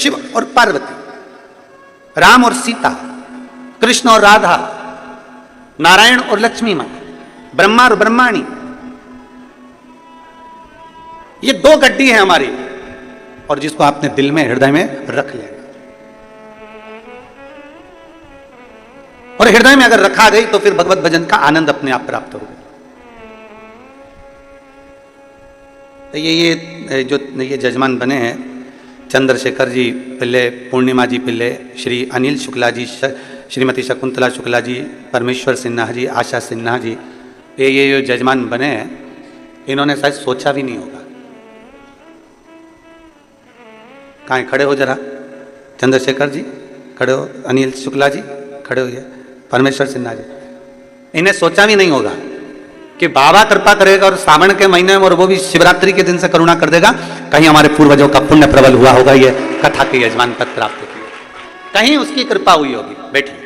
शिव और पार्वती, राम और सीता, कृष्ण और राधा, नारायण और लक्ष्मी मां, ब्रह्मा और ब्रह्माणी। ये दो गड्डी है हमारी, और जिसको आपने दिल में हृदय में रख लिया, और हृदय में अगर रखा गई तो फिर भगवत भजन का आनंद अपने आप प्राप्त होगा। तो ये जो ये जजमान बने हैं, चंद्रशेखर जी पिल्ले, पूर्णिमा जी पिल्ले, श्री अनिल शुक्ला जी, श्रीमती शकुंतला शुक्ला जी, परमेश्वर सिन्हा जी, आशा सिन्हा जी, ये जो जजमान बने हैं, इन्होंने शायद सोचा भी नहीं होगा। कहाँ खड़े हो जरा, चंद्रशेखर जी खड़े हो, अनिल शुक्ला जी खड़े हो, परमेश्वर सिन्हा जी, इन्हें सोचा भी नहीं होगा कि बाबा कृपा करेगा और सावन के महीने में, और वो भी शिवरात्रि के दिन से करुणा कर देगा, कहीं हमारे पूर्वजों का पुण्य प्रबल हुआ होगा, ये कथा के यजमान पद प्राप्त की, कहीं उसकी कृपा हुई होगी, बैठिए,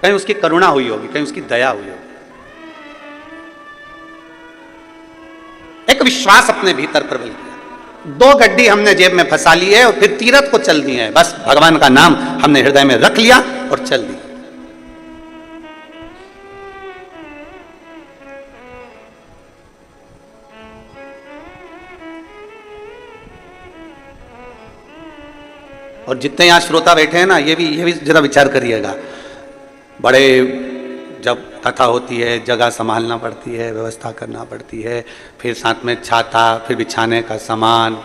कहीं उसकी करुणा हुई होगी, कहीं उसकी दया हुई होगी। एक विश्वास अपने भीतर प्रबल किया, दो गड्डी हमने जेब में फंसा ली है और फिर तीरथ को चल दिए हैं, बस भगवान का नाम हमने हृदय में रख लिया और चल दिया। और जितने यहां श्रोता बैठे हैं ना, ये भी जरा विचार करिएगा, बड़े जब कथा होती है जगह संभालना पड़ती है, व्यवस्था करना पड़ती है, फिर साथ में छाता, फिर बिछाने का सामान,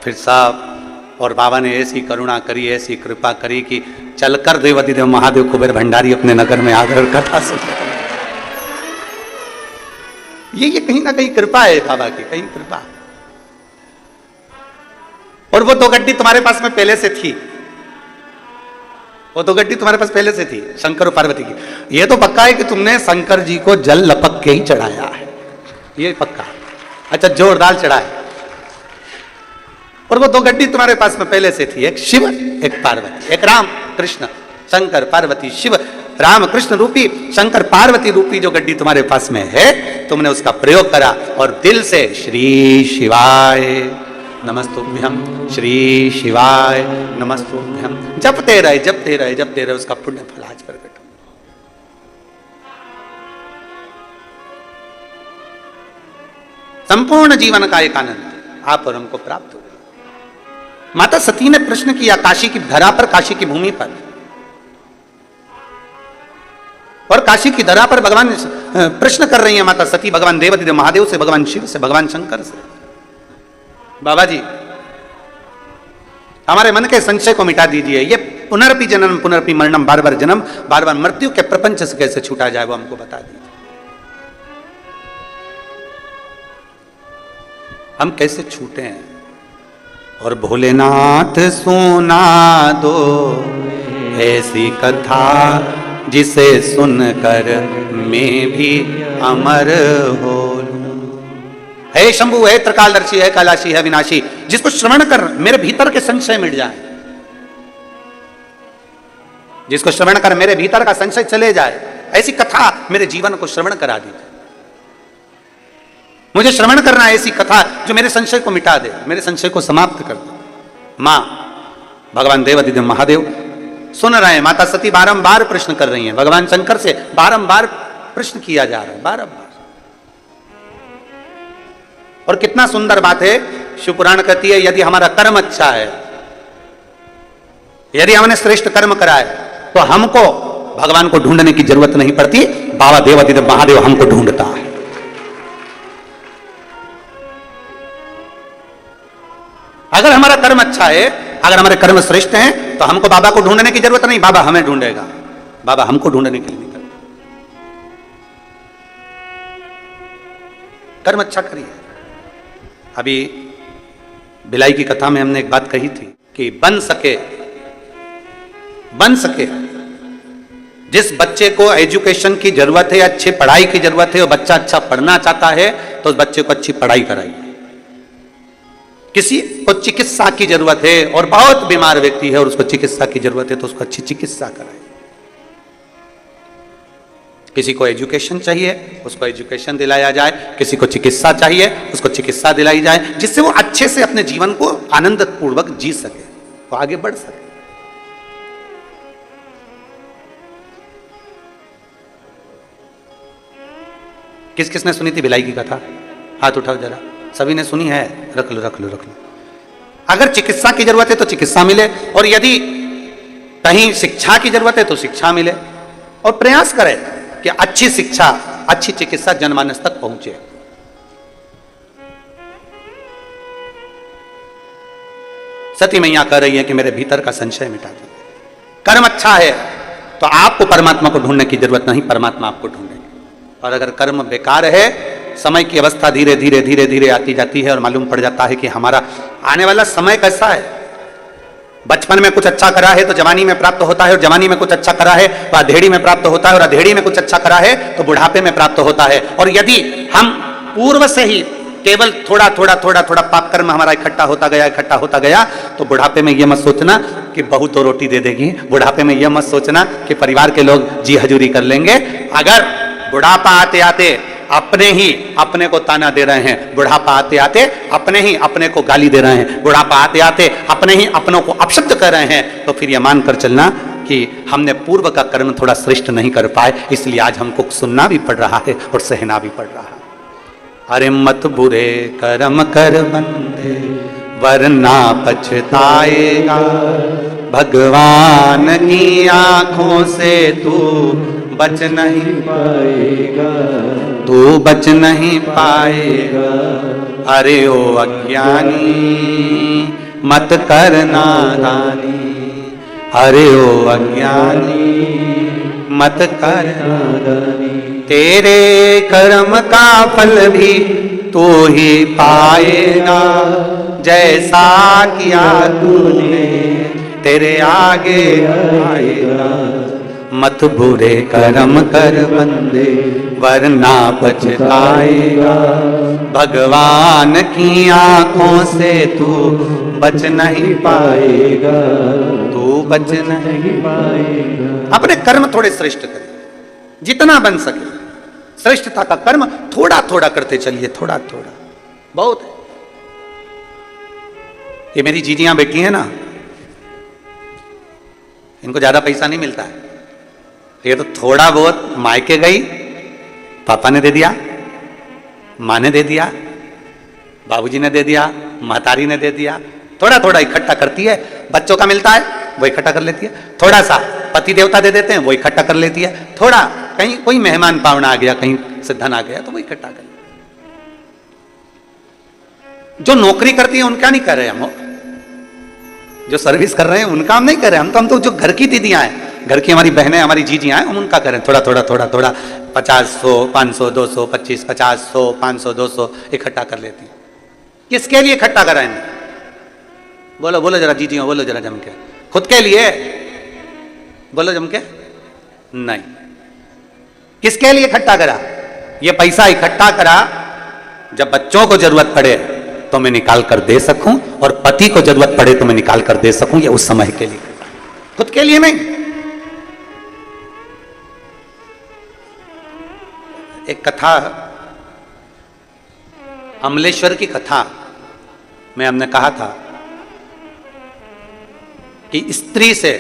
फिर सब, और बाबा ने ऐसी करुणा करी, ऐसी कृपा करी कि चलकर देवाधिदेव महादेव कुबेर भंडारी अपने नगर में आकर कथा सुन। ये कहीं ना कहीं कृपा है बाबा की, कहीं कृपा। और वो दो गड्डी तुम्हारे पास में पहले से थी, वो दो गड्डी तुम्हारे पास पहले से थी, शंकर और पार्वती की। ये तो पक्का है कि तुमने शंकर जी को जल लपक के ही चढ़ाया है, ये पक्का। अच्छा, जोरदार चढ़ाया। और वो दो गड्डी तुम्हारे पास में पहले से थी, एक शिव एक पार्वती, एक राम कृष्ण शंकर पार्वती शिव राम कृष्ण रूपी शंकर पार्वती रूपी जो गड्डी तुम्हारे पास में है, तुमने उसका प्रयोग करा और दिल से श्री शिवाय नमस्तुभ्यम, श्री शिवाय नमस्तुभ्यम जपते रहे, जपते रहे, जपते रहे, उसका पुण्य फल आज प्रकट। संपूर्ण जीवन का एक आनंद आप और हमको प्राप्त हो। माता सती ने प्रश्न किया काशी की धरा पर, काशी की भूमि पर, और काशी की धरा पर भगवान प्रश्न कर रही है माता सती भगवान देवाधिदेव महादेव से, भगवान शिव से, भगवान शंकर से, बाबा जी हमारे मन के संशय को मिटा दीजिए, ये पुनरपि जन्म पुनरपि मरणम, बार बार जन्म बार बार मृत्यु के प्रपंच से कैसे छूटा जाए, वो हमको बता दीजिए। हम कैसे छूटे हैं? और भोलेनाथ सुना दो ऐसी कथा जिसे सुनकर मैं भी अमर हो। हे शंभु, है त्रिकालदर्शी, है कैलाशी, है विनाशी, जिसको श्रवण कर मेरे भीतर के संशय मिट जाए, जिसको श्रवण कर मेरे भीतर का संशय चले जाए, ऐसी कथा मेरे जीवन को श्रवण करा दीजिए। मुझे श्रवण करना ऐसी कथा जो मेरे संशय को मिटा दे, मेरे संशय को समाप्त कर दे। मां भगवान देवाधिदेव महादेव सुन रहे हैं, माता सती बारंबार प्रश्न कर रही हैं, भगवान शंकर से बारंबार प्रश्न किया जा रहा है, बारंबार। और कितना सुंदर बात है, शिवपुराण कहती है यदि हमारा कर्म अच्छा है, यदि हमने श्रेष्ठ कर्म करा है, तो हमको भगवान को ढूंढने की जरूरत नहीं पड़ती, बाबा देवाधिदेव महादेव हमको ढूंढता है। अगर हमारा कर्म अच्छा है, अगर हमारे कर्म श्रेष्ठ हैं, तो हमको बाबा को ढूंढने की जरूरत नहीं, बाबा हमें ढूंढेगा, बाबा हमको ढूंढने के लिए नहीं करता। कर्म अच्छा करिए। अभी बिलाई की कथा में हमने एक बात कही थी कि बन सके जिस बच्चे को एजुकेशन की जरूरत है, अच्छी पढ़ाई की जरूरत है, और बच्चा अच्छा पढ़ना चाहता है, तो उस बच्चे को अच्छी पढ़ाई कराइए। किसी को चिकित्सा की जरूरत है और बहुत बीमार व्यक्ति है और उसको चिकित्सा की जरूरत है, तो उसको अच्छी चिकित्सा कराइए। किसी को एजुकेशन चाहिए, उसको एजुकेशन दिलाया जाए, किसी को चिकित्सा चाहिए, उसको चिकित्सा दिलाई जाए, जिससे वो अच्छे से अपने जीवन को आनंद पूर्वक जी सके। वो आगे बढ़ सके। किस किसने सुनी थी भिलाई की कथा? हाथ उठाओ जरा। सभी ने सुनी है? रख लो रख लो रख लो। अगर चिकित्सा की जरूरत है तो चिकित्सा मिले, और यदि कहीं शिक्षा की जरूरत है तो शिक्षा मिले, और प्रयास करें कि अच्छी शिक्षा अच्छी चिकित्सा जनमानस तक पहुंचे। सती मैया कह रही है कि मेरे भीतर का संशय मिटा दीजिए। कर्म अच्छा है तो आपको परमात्मा को ढूंढने की जरूरत नहीं, परमात्मा आपको ढूंढेंगे। और अगर कर्म बेकार है, समय की अवस्था धीरे धीरे धीरे धीरे आती जाती है और मालूम पड़ जाता है कि हमारा आने वाला समय कैसा है। बचपन में कुछ अच्छा करा है तो जवानी में प्राप्त होता है, और जवानी में कुछ अच्छा करा है तो अधेड़ी में प्राप्त होता है, और अधेड़ी में कुछ अच्छा करा है तो बुढ़ापे में प्राप्त होता है। और यदि हम पूर्व से ही केवल थोड़ा थोड़ा थोड़ा थोड़ा पाप कर्म हमारा इकट्ठा होता गया तो बुढ़ापे में यह मत सोचना कि बहू तो रोटी दे देगी, बुढ़ापे में यह मत सोचना कि परिवार के लोग जी हजूरी कर लेंगे। अगर बुढ़ापा आते आते अपने ही अपने को ताना दे रहे हैं, बुढ़ापा आते आते अपने ही अपने को गाली दे रहे हैं, बुढ़ापा आते आते अपने ही अपनों को अपशब्द कर रहे हैं, तो फिर यह मानकर चलना कि हमने पूर्व का कर्म थोड़ा श्रेष्ठ नहीं कर पाए, इसलिए आज हमको सुनना भी पड़ रहा है और सहना भी पड़ रहा है। अरे मत बुरे कर्म कर बंदे वरना पछताएगा, भगवान की आंखों से तू बच नहीं पाएगा, तू बच नहीं पाएगा। अरे ओ अज्ञानी मत कर नादानी, अरे ओ अज्ञानी मत कर नादानी। तेरे कर्म का फल भी तू ही पाएगा, जैसा किया तूने तेरे आगे आएगा। मत बुरे कर्म कर बंदे वरना पछताएगा, भगवान की आंखों से तू बच नहीं पाएगा, तू बच नहीं पाएगा। अपने कर्म थोड़े श्रेष्ठ करें, जितना बन सके श्रेष्ठता का कर्म थोड़ा थोड़ा करते चलिए, थोड़ा थोड़ा बहुत है। ये मेरी जीजियां बेटी है ना, इनको ज्यादा पैसा नहीं मिलता है, ये तो थोड़ा बहुत मायके गई, पापा ने दे दिया, माँ ने दे दिया, बाबूजी ने दे दिया, महतारी ने दे दिया, थोड़ा थोड़ा इकट्ठा करती है। बच्चों का मिलता है वो इकट्ठा कर लेती है, थोड़ा सा पति देवता दे देते हैं वो इकट्ठा कर लेती है, थोड़ा कहीं कोई मेहमान पावना आ गया, कहीं से धन आ गया तो वो इकट्ठा कर लेती है। जो नौकरी करती है उनका नहीं कर रहे हम, जो सर्विस कर रहे हैं उनका हम नहीं कर रहे, हम तो जो घर की दीदियां हैं, घर की हमारी बहनें, हमारी जीजियां हैं, हम उनका करें थोड़ा थोड़ा थोड़ा थोड़ा 50, 100, 500, 200, 25, 50, 100, 500, 200 इकट्ठा कर लेती हैं। किसके लिए इकट्ठा कराएंगे? बोलो बोलो जरा जीजियों, बोलो जरा जम के। खुद के लिए? बोलो जम के। नहीं। किसके लिए इकट्ठा करा? ये पैसा इकट्ठा करा जब बच्चों को जरूरत पड़े तो मैं निकाल कर दे सकूं, और पति को जरूरत पड़े तो मैं निकाल कर दे सकूं, ये उस समय के लिए, खुद के लिए नहीं। एक कथा, अमलेश्वर की कथा में हमने कहा था कि स्त्री से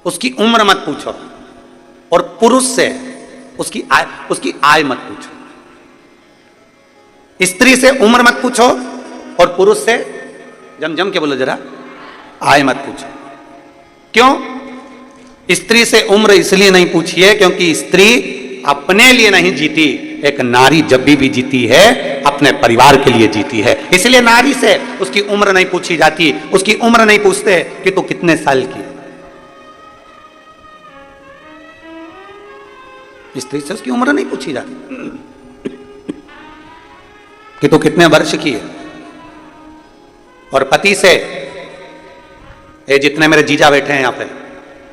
उसकी उम्र मत पूछो और पुरुष से उसकी आय मत पूछो। स्त्री से उम्र मत पूछो और पुरुष से, जम के बोलो जरा, आय मत पूछो। क्यों? स्त्री से उम्र इसलिए नहीं पूछिए क्योंकि स्त्री अपने लिए नहीं जीती, एक नारी जब भी जीती है अपने परिवार के लिए जीती है, इसलिए नारी से उसकी उम्र नहीं पूछी जाती, उसकी उम्र नहीं पूछते कि तू कितने साल की है। स्त्री से उसकी उम्र नहीं पूछी जाती कि तू कितने वर्ष की है। और पति से, ये जितने मेरे जीजा बैठे हैं यहाँ पे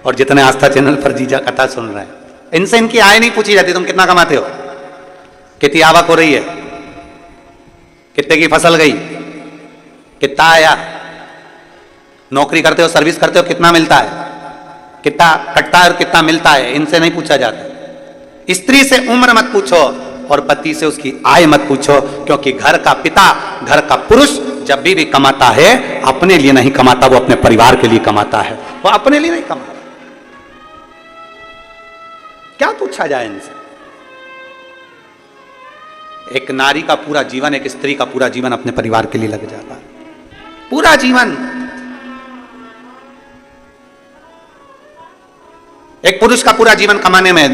और जितने आस्था चैनल पर जीजा कथा सुन रहे हैं, इनसे इनकी आय नहीं पूछी जाती, तुम कितना कमाते हो, कितनी आवक हो रही है, कितने की फसल गई, कितना आया, नौकरी करते हो, सर्विस करते हो, कितना मिलता है, कितना कटता है और कितना मिलता है, इनसे नहीं पूछा जाता। स्त्री से उम्र मत पूछो और पति से उसकी आय मत पूछो, क्योंकि घर का पिता, घर का पुरुष जब भी कमाता है अपने लिए नहीं कमाता, वो अपने परिवार के लिए कमाता है, वो अपने लिए नहीं कमाता। क्या पूछा जाए इनसे? एक नारी का पूरा जीवन, एक स्त्री का पूरा जीवन अपने परिवार के लिए लग जाता है, पूरा जीवन। एक पुरुष का पूरा जीवन कमाने में,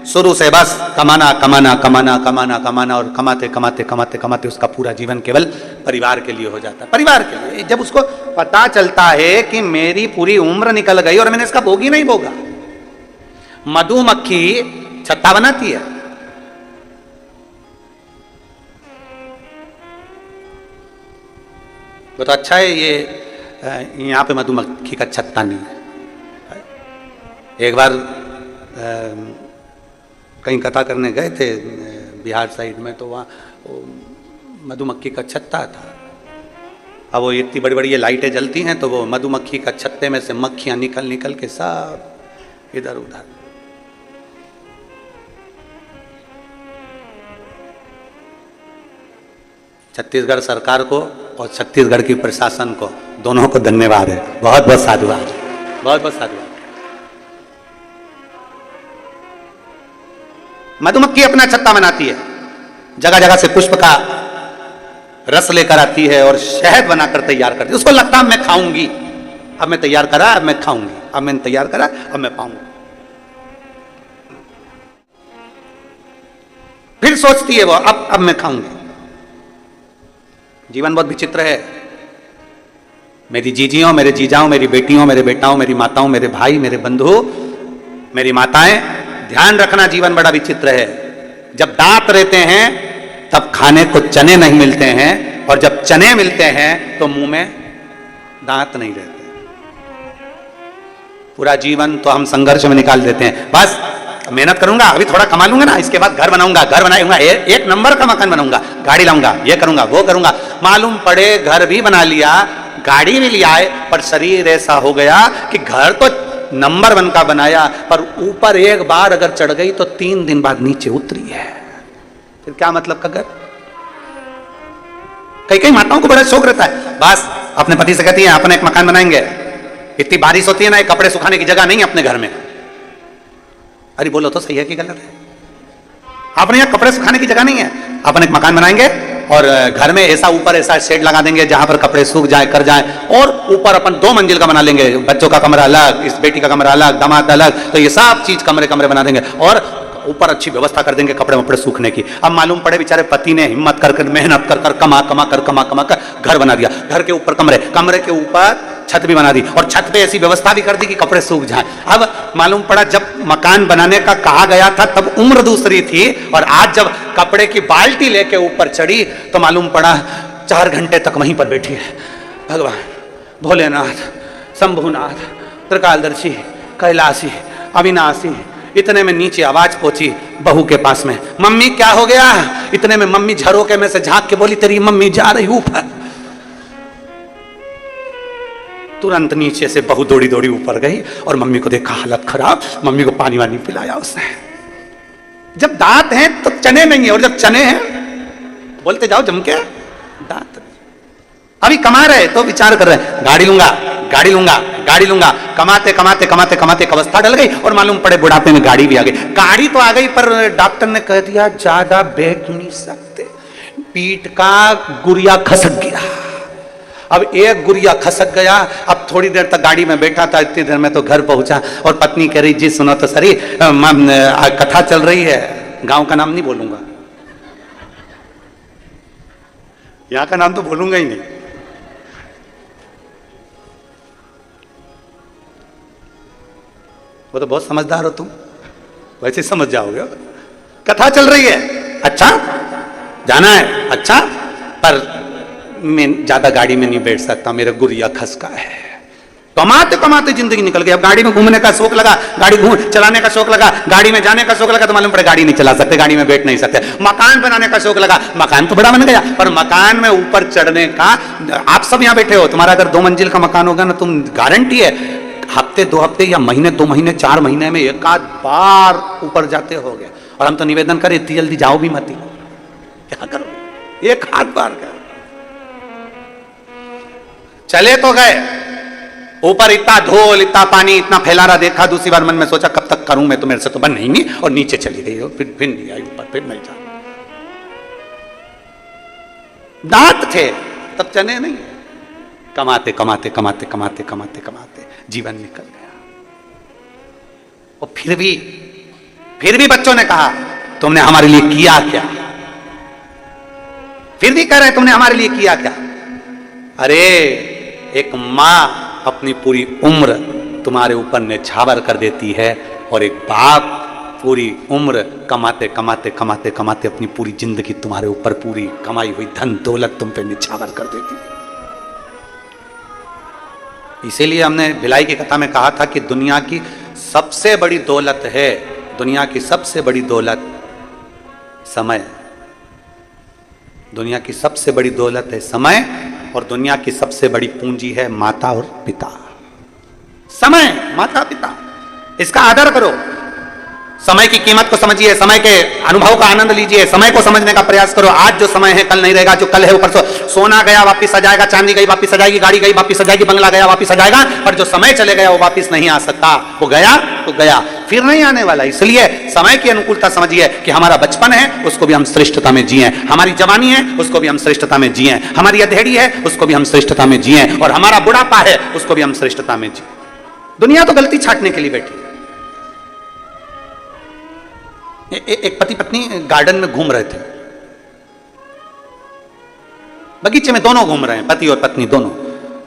शुरू से बस कमाना कमाना कमाना कमाना कमाना, और कमाते कमाते कमाते कमाते उसका पूरा जीवन केवल परिवार के लिए हो जाता है, परिवार के लिए। जब उसको पता चलता है कि मेरी पूरी उम्र निकल गई और मैंने इसका भोग ही नहीं भोगा। मधुमक्खी छत्ता बनाती है, वो तो अच्छा है, ये यहां पे मधुमक्खी का छत्ता नहीं है। एक बार कहीं कथा करने गए थे बिहार साइड में, तो वहाँ मधुमक्खी का छत्ता था। अब वो इतनी बड़ी बड़ी ये लाइटें जलती हैं, तो वो मधुमक्खी का छत्ते में से मक्खियां निकल निकल के सब इधर उधर। छत्तीसगढ़ सरकार को और छत्तीसगढ़ की प्रशासन को, दोनों को धन्यवाद है, बहुत बहुत साधुवाद, बहुत बहुत साधुवाद। मधुमक्खी अपना छत्ता बनाती है, जगह जगह से पुष्प का रस लेकर आती है और शहद बनाकर तैयार करती है। उसको लगता है मैं खाऊंगी, अब मैं तैयार करा, अब मैं खाऊंगी, अब मैंने तैयार करा, अब मैं पाऊंगी। फिर सोचती है वो, अब मैं खाऊंगी। जीवन बहुत विचित्र है। मेरी जीजियों, मेरे जीजाओं, मेरी बेटियों, मेरे बेटाओं, मेरी माताओं, मेरे भाई, मेरे बंधु, मेरी माताएं, ध्यान रखना, जीवन बड़ा विचित्र है। जब दांत रहते हैं तब खाने को चने नहीं मिलते हैं, और जब चने मिलते हैं तो मुंह में दांत नहीं रहते। पूरा जीवन तो हम संघर्ष में निकाल देते हैं। बस मेहनत करूंगा, अभी थोड़ा कमा लूंगा ना, इसके बाद घर बनाऊंगा, घर बनाऊंगा, एक नंबर का मकान बनाऊंगा, गाड़ी लाऊंगा, ये करूंगा, वो करूंगा। मालूम पड़े घर भी बना लिया, गाड़ी भी लिया है, पर शरीर ऐसा हो गया कि घर तो नंबर 1 का बनाया, पर ऊपर एक बार अगर चढ़ गई तो 3 दिन बाद नीचे उतरी है। फिर क्या मतलब का घर? कई कई माताओं को बड़ा शौक रहता है, बस अपने पति से कहती है अपने एक मकान बनाएंगे। इतनी बारिश होती है ना, कपड़े सुखाने की जगह नहीं अपने घर में। अरे बोलो तो सही है कि गलत है? अपने यहाँ कपड़े सुखाने की जगह नहीं है, अपन एक मकान बनाएंगे और घर में ऐसा ऊपर ऐसा शेड लगा देंगे जहां पर कपड़े सूख जाए, कर जाए, और ऊपर अपन 2 मंजिल का बना लेंगे, बच्चों का कमरा अलग, इस बेटी का कमरा अलग, दामाद अलग, तो ये सब चीज कमरे कमरे बना देंगे और ऊपर अच्छी व्यवस्था कर देंगे कपड़े वपड़े सूखने की। अब मालूम पड़े बेचारे पति ने हिम्मत कर मेहनत कर कमा कर घर बना दिया, घर के ऊपर कमरे, कमरे के ऊपर छत भी बना दी, और छत पे ऐसी व्यवस्था भी कर दी कि कपड़े सूख जाए। अब मालूम पड़ा जब मकान बनाने का कहा गया था तब उम्र दूसरी थी, और आज जब कपड़े की बाल्टी लेके ऊपर चढ़ी तो मालूम पड़ा 4 घंटे तक वहीं पर बैठी है। भगवान भोलेनाथ, शंभुनाथ, त्रिकालदर्शी, कैलाशी, अविनाशी। इतने में नीचे आवाज पहुंची बहू के पास में, मम्मी क्या हो गया? इतने में मम्मी झरोके में से झांक के बोली, तेरी मम्मी जा रही ऊपर। तुरंत नीचे से बहू दौड़ी दौड़ी ऊपर गई और मम्मी को देखा हालत खराब, मम्मी को पानी वानी पिलाया उसने। जब दांत हैं तो चने नहीं है, और जब चने हैं बोलते जाओ जम के, दांत अभी कमा रहे तो विचार कर रहे गाड़ी लूंगा, गाड़ी लूंगा, गाड़ी लूंगा। कमाते कमाते कमाते कमाते एक अवस्था डल गई और मालूम पड़े बुढ़ापे में गाड़ी भी आ गई। गाड़ी तो आ गई पर डॉक्टर ने कह दिया ज्यादा बैठ नहीं सकते, पीठ का गुरिया खसक गया। अब एक गुरिया खसक गया। अब थोड़ी देर तक गाड़ी में बैठा था, इतनी देर में तो घर पहुंचा और पत्नी कह रही जी सुनो तो सरी, कथा चल रही है, गांव का नाम नहीं बोलूंगा, यहां का नाम तो बोलूंगा ही नहीं। वो तो बहुत समझदार हो तुम, वैसे समझ जाओगे। कथा चल रही है, अच्छा जाना है, अच्छा, पर मैं ज्यादा गाड़ी में नहीं बैठ सकता, मेरा गुरिया खसका है। कमाते कमाते जिंदगी निकल गई। अब गाड़ी में घूमने का शौक लगा, गाड़ी चलाने का शौक लगा, गाड़ी में जाने का शौक लगा, तो मालूम पड़े गाड़ी नहीं चला सकते, गाड़ी में बैठ नहीं सकते। मकान बनाने का शौक लगा, मकान तो बड़ा बन गया, पर मकान में ऊपर चढ़ने का, आप सब यहाँ बैठे हो, तुम्हारा अगर 2 मंजिल का मकान होगा ना, तुम गारंटी है हफ्ते 2 हफ्ते या महीने 2 महीने 4 महीने में 1 आध बार ऊपर जाते हो गए। और हम तो निवेदन करें इतनी जल्दी जाओ भी मत, क्या करो, 1 आध बार का। चले तो गए, ऊपर इतना धूल इतना पानी इतना फैला रहा देखा, दूसरी बार मन में सोचा कब तक करूं मैं, तो मेरे से तो बन नहीं, और नीचे चली गई, और फिर नहीं आई ऊपर, फिर नहीं जा। दांत थे तब चने नहीं, कमाते कमाते कमाते कमाते कमाते कमाते जीवन निकल गया। और फिर भी बच्चों ने कहा तुमने हमारे लिए किया क्या? फिर भी कह रहे तुमने हमारे लिए किया क्या? अरे एक मां अपनी पूरी उम्र तुम्हारे ऊपर निछावर कर देती है, और एक बाप पूरी उम्र कमाते कमाते कमाते कमाते अपनी पूरी जिंदगी तुम्हारे ऊपर पूरी कमाई हुई धन दौलत तुम पे निछावर कर देती है। इसीलिए हमने भिलाई की कथा में कहा था कि दुनिया की सबसे बड़ी दौलत है, दुनिया की सबसे बड़ी दौलत समय। दुनिया की सबसे बड़ी दौलत है समय, और दुनिया की सबसे बड़ी पूंजी है माता और पिता। समय, माता पिता, इसका आदर करो। समय की कीमत को समझिए, समय के अनुभव का आनंद लीजिए, समय को समझने का प्रयास करो। आज जो समय है कल नहीं रहेगा, जो कल है वो परसों। सोना गया वापिस आ जाएगा, चांदी गई वापिस आ जाएगी, गाड़ी गई वापिस आ जाएगी, बंगला गया वापिस आ जाएगा, पर जो समय चले गया वो वापिस नहीं आ सकता। वो गया तो गया, फिर नहीं आने वाला। इसलिए समय की अनुकूलता समझिए कि हमारा बचपन है उसको भी हम श्रेष्ठता में जिए, हमारी जवानी है उसको भी हम श्रेष्ठता में जिए, हमारी अधेड़ी है उसको भी हम श्रेष्ठता में जिए, और हमारा बुढ़ापा है उसको भी हम श्रेष्ठता में जिए। दुनिया तो गलती छांटने के लिए बैठी है। एक पति पत्नी गार्डन में घूम रहे थे, बगीचे में दोनों घूम रहे हैं, पति और पत्नी दोनों।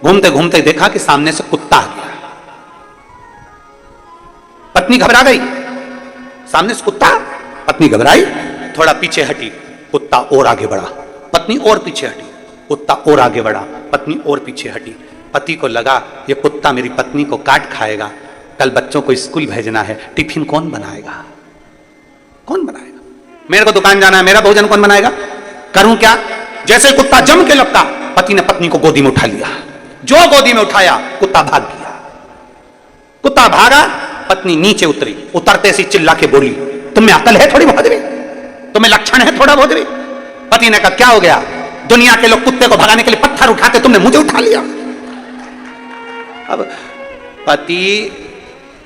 घूमते घूमते देखा कि सामने से कुत्ता आ गया। पत्नी घबरा गई, सामने से कुत्ता, पत्नी घबराई, थोड़ा पीछे हटी, कुत्ता और आगे बढ़ा, पत्नी और पीछे हटी, कुत्ता और आगे बढ़ा, पत्नी और पीछे हटी। पति को लगा ये कुत्ता मेरी पत्नी को काट खाएगा, कल बच्चों को स्कूल भेजना है, टिफिन कौन बनाएगा? कौन बनाएगा? मेरे को दुकान जाना है, मेरा भोजन कौन बनाएगा? करूं क्या? जैसे कुत्ता जम के लगता, पति ने पत्नी को गोदी में उठा लिया। जो गोदी में उठाया, कुत्ता भाग गया। कुत्ता भागा, पत्नी नीचे उतरी, उतरते सी चिल्ला के बोली, तुम्हें अकल है थोड़ी बहुत भी? तुम्हें लक्षण है थोड़ा बहुत भी? पति ने कहा क्या हो गया? दुनिया के लोग कुत्ते को भगाने के लिए पत्थर उठाते, तुमने मुझे उठा लिया। अब पति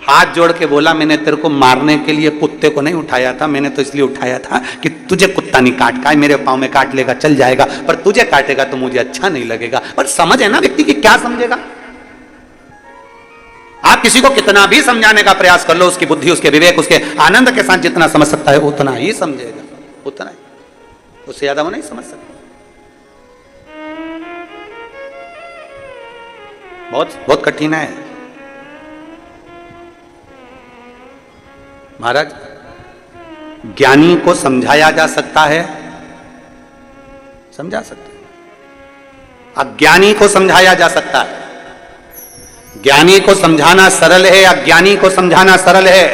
हाथ जोड़ के बोला, मैंने तेरे को मारने के लिए कुत्ते को नहीं उठाया था, मैंने तो इसलिए उठाया था कि तुझे कुत्ता नहीं काट खाए, मेरे पांव में काट लेगा चल जाएगा, पर तुझे काटेगा तो मुझे अच्छा नहीं लगेगा। पर समझ है ना व्यक्ति की, क्या समझेगा? आप किसी को कितना भी समझाने का प्रयास कर लो, उसकी बुद्धि उसके विवेक उसके आनंद के साथ जितना समझ सकता है उतना ही समझेगा, उतना ही, उससे ज्यादा वो नहीं समझ सकता। बहुत बहुत कठिन है महाराज। ज्ञानी को समझाया जा सकता है, समझा सकते हैं, अज्ञानी को समझाया जा सकता है। ज्ञानी को समझाना सरल है, अज्ञानी को समझाना सरल है,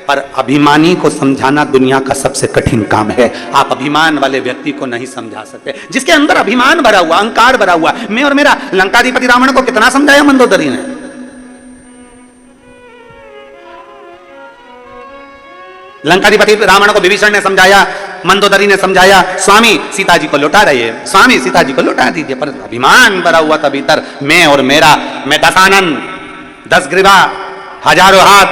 पर अभिमानी को समझाना दुनिया का सबसे कठिन काम है। आप अभिमान वाले व्यक्ति को नहीं समझा सकते, जिसके अंदर अभिमान भरा हुआ, अहंकार भरा हुआ। मैं और मेरा, लंकाधिपति रावण को कितना समझाया मंदोदरी ने? लंकाधिपति रावण को विभीषण ने समझाया, मंदोदरी ने समझाया, स्वामी सीता जी को लौटा रही है, स्वामी सीता जी को लौटा दीजिए, पर अभिमान भरा हुआ था भीतर, मैं और मेरा, मैं दशानन, 10 ग्रीवा, हजारों हाथ।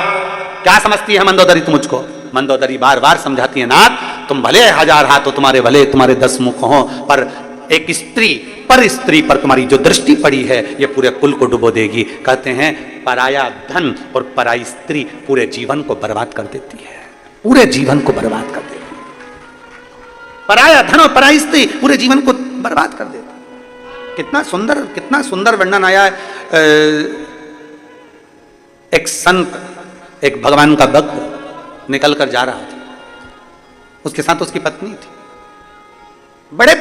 क्या समझती है मंदोदरी तुम मुझको? मंदोदरी बार बार समझाती है, नाथ तुम भले 1000 हाथ हो, तुम्हारे भले तुम्हारे 10 मुख हो, पर एक स्त्री पर तुम्हारी जो दृष्टि पड़ी है ये पूरे कुल को डुबो देगी। कहते हैं पराया धन और पराई स्त्री पूरे जीवन को बर्बाद कर देती है, पूरे जीवन को बर्बाद कर देती है। पराया धन और पराई स्त्री पूरे जीवन को बर्बाद कर देती है। कितना सुंदर वर्णन आया है। एक संत, एक भगवान का भक्त निकल कर जा रहा था, उसके साथ उसकी पत्नी थी, बड़े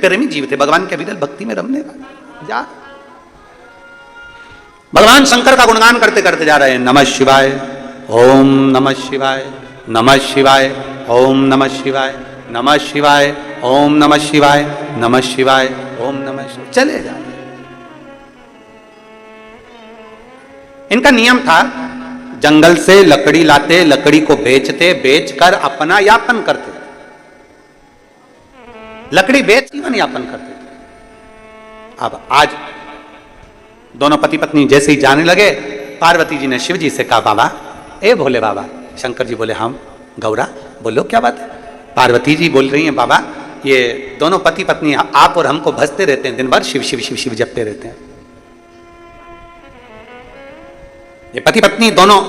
प्रेमी जीव थे, भगवान के भीतर भक्ति में रमने वाले। जा भगवान शंकर का गुणगान करते करते जा रहे हैं, नमः शिवाय ओम नमः शिवाय, नमः शिवाय ओम नमः शिवाय, नमः शिवाय ओम नमः शिवाय, नमः शिवाय ओम नमः शिवाय, चले जा। इनका नियम था, जंगल से लकड़ी लाते, लकड़ी को बेचते, बेचकर अपना यापन करते, लकड़ी बेच जीवन यापन करते थे। अब आज दोनों पति पत्नी जैसे ही जाने लगे, पार्वती जी ने शिव जी से कहा, बाबा, ए भोले बाबा। शंकर जी बोले, हम गौरा बोलो क्या बात है। पार्वती जी बोल रही हैं, बाबा ये दोनों पति पत्नी आप और हमको भजते रहते हैं, दिन भर शिव शिव शिव शिव जपते रहते हैं। ये पति पत्नी दोनों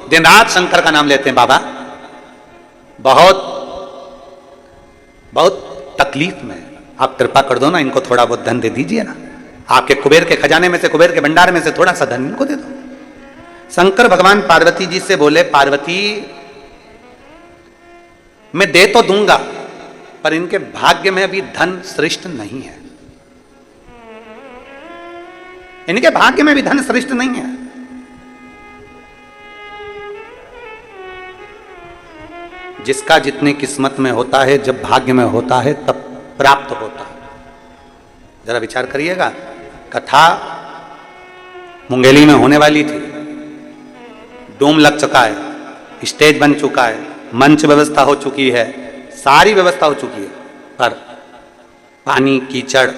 दिन रात शंकर का नाम लेते हैं। बाबा बहुत बहुत तकलीफ में, आप कृपा कर दो ना, इनको थोड़ा बहुत धन दे दीजिए ना, आपके कुबेर के खजाने में से, कुबेर के भंडार में से थोड़ा सा धन इनको दे दो। शंकर भगवान पार्वती जी से बोले, पार्वती मैं दे तो दूंगा, पर इनके भाग्य में अभी धन श्रेष्ठ नहीं है, इनके भाग्य में भी धन श्रेष्ठ नहीं है। जिसका जितनी किस्मत में होता है, जब भाग्य में होता है तब प्राप्त होता है। जरा विचार करिएगा, कथा मुंगेली में होने वाली थी, डोम लग चुका है, स्टेज बन चुका है, मंच व्यवस्था हो चुकी है, सारी व्यवस्था हो चुकी है, पर पानी कीचड़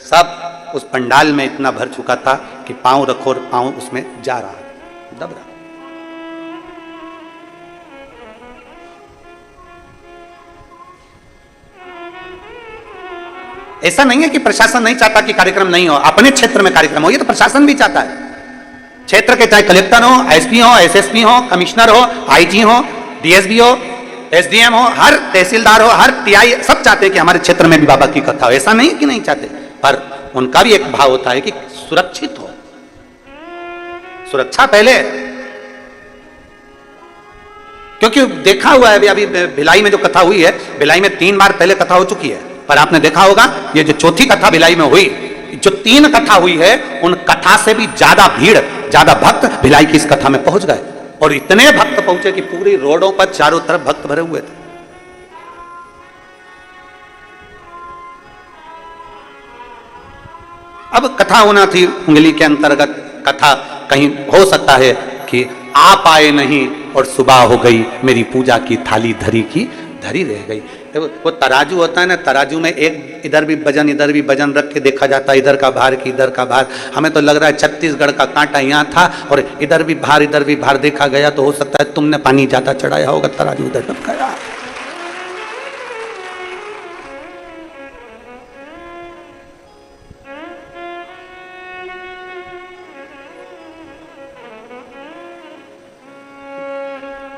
सब उस पंडाल में इतना भर चुका था कि पांव रखो और पांव उसमें जा रहा, दब रहा। ऐसा नहीं है कि प्रशासन नहीं चाहता कि कार्यक्रम नहीं हो, अपने क्षेत्र में कार्यक्रम हो, ये तो प्रशासन भी चाहता है। क्षेत्र के चाहे कलेक्टर हो, एसपी हो, एसएसपी हो, कमिश्नर हो, आईजी हो, डीएसपी हो, एसडीएम हो, हर तहसीलदार हो, हर टीआई, सब चाहते हैं कि हमारे क्षेत्र में भी बाबा की कथा हो। ऐसा नहीं कि नहीं चाहते, पर उनका भी एक भाव होता है कि सुरक्षित हो, सुरक्षा पहले। क्योंकि देखा हुआ है अभी भिलाई में जो कथा हुई है, भिलाई में 3 बार पहले कथा हो चुकी है, पर आपने देखा होगा ये जो चौथी कथा भिलाई में हुई, जो 3 कथा हुई है, उन कथा से भी ज्यादा भीड़, ज्यादा भक्त भिलाई की इस कथा में पहुंच गए, और इतने भक्त पहुंचे कि पूरी रोडों पर चारों तरफ भक्त भरे हुए थे। अब कथा होना थी उंगली के अंतर्गत, कथा कहीं हो सकता है कि आप आए नहीं और सुबह हो गई, मेरी पूजा की थाली धरी की धरी रह गई। वो तराजू होता है ना, तराजू में एक इधर भी वजन इधर भी वजन रख के देखा जाता है, इधर का भार कि इधर का भार। हमें तो लग रहा है छत्तीसगढ़ का कांटा यहाँ था और इधर भी भार देखा गया, तो हो सकता है तुमने पानी ज्यादा चढ़ाया होगा, तराजू इधर रखा।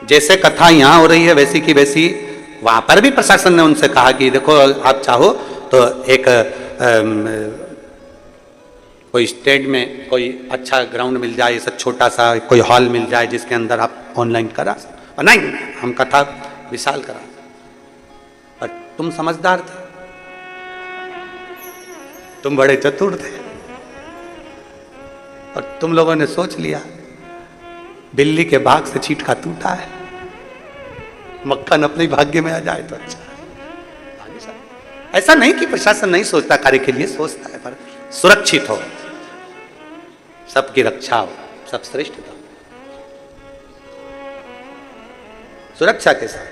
जैसे कथा यहां हो रही है, वैसी की वैसी वहां पर भी प्रशासन ने उनसे कहा कि देखो आप चाहो तो एक कोई स्टेज में कोई अच्छा ग्राउंड मिल जाए, ऐसा छोटा सा कोई हॉल मिल जाए जिसके अंदर आप ऑनलाइन करा, और नहीं हम कथा विशाल करा। पर तुम समझदार थे, तुम बड़े चतुर थे, और तुम लोगों ने सोच लिया बिल्ली के भाग से चीटका टूटा है, मक्खन अपने भाग्य में आ जाए तो अच्छा है। ऐसा नहीं कि प्रशासन नहीं सोचता, कार्य के लिए सोचता है, पर सुरक्षित हो, सबकी रक्षा हो, सब श्रेष्ठ हो, सुरक्षा के साथ।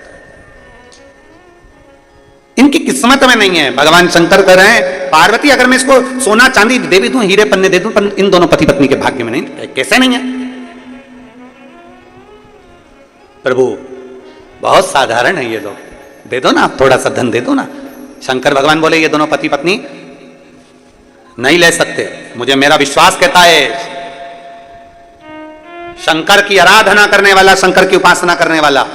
इनकी किस्मत में नहीं है। भगवान शंकर कह रहे हैं, पार्वती अगर मैं इसको सोना चांदी दे भी दूं, हीरे पन्ने दे दूं, पर इन दोनों पति पत्नी के भाग्य में नहीं। कैसे नहीं है? प्रभु बहुत साधारण है ये लोग, दे दो ना, थोड़ा सा धन दे दो ना। शंकर भगवान बोले ये दोनों पति पत्नी नहीं ले सकते, मुझे मेरा विश्वास कहता है शंकर की आराधना करने वाला, शंकर की उपासना करने वाला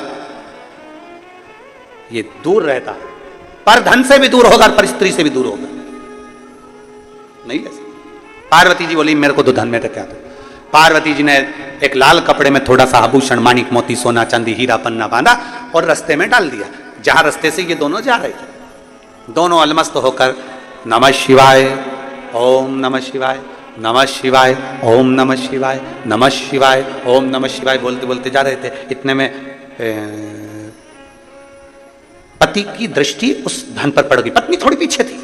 ये दूर रहता, पर धन से भी दूर होगा, पर स्त्री से भी दूर होगा, नहीं ले सकते। पार्वती जी बोली मेरे को तो धन में क्या दो। पार्वती जी ने एक लाल कपड़े में थोड़ा सा आभूषण, माणिक मोती सोना चांदी हीरा पन्ना बांधा और रास्ते में डाल दिया, जहां रास्ते से ये दोनों जा रहे थे। दोनों अलमस्त होकर नमः शिवाय, ओम नमः शिवाय, नमः शिवाय, ओम नमः शिवाय, नमः शिवाय, ओम नमः शिवाय बोलते बोलते जा रहे थे। इतने में पति की दृष्टि उस धन पर पड़ गई। पत्नी थोड़ी पीछे थी,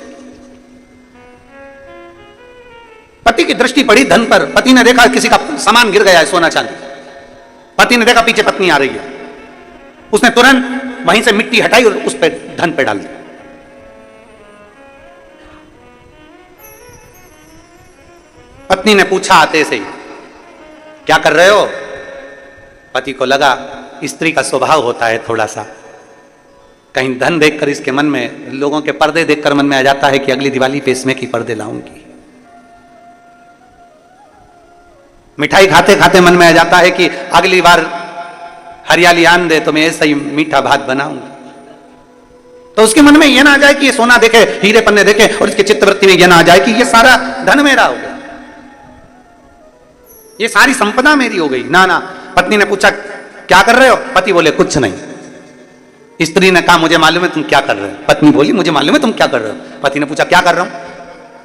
पति की दृष्टि पड़ी धन पर। पति ने देखा किसी का सामान गिर गया है, सोना चांदी। पति ने देखा पीछे पत्नी आ रही है, उसने तुरंत वहीं से मिट्टी हटाई और उस पर धन पे डाल दिया। पत्नी ने पूछा आते से ही, क्या कर रहे हो? पति को लगा स्त्री का स्वभाव होता है थोड़ा सा, कहीं धन देखकर इसके मन में, लोगों के पर्दे देखकर मन में आ जाता है कि अगली दिवाली पे इसमें की पर्दे लाऊंगी। मिठाई खाते खाते मन में आ जाता है कि अगली बार हरियाली आन दे तो मैं ऐसा ही मीठा भात बनाऊंगा। तो उसके मन में यह ना आ जाए कि ये सोना देखे, हीरे पन्ने देखे, और इसके चित्तवृत्ति में यह ना आ जाए कि ये सारा धन मेरा हो गया, ये सारी संपदा मेरी हो गई। ना ना, पत्नी ने पूछा क्या कर रहे हो? पति बोले कुछ नहीं। स्त्री ने कहा मुझे मालूम है तुम क्या कर रहे हो। पत्नी बोली मुझे मालूम है तुम क्या कर रहे हो। पति ने पूछा क्या कर रहा हूं?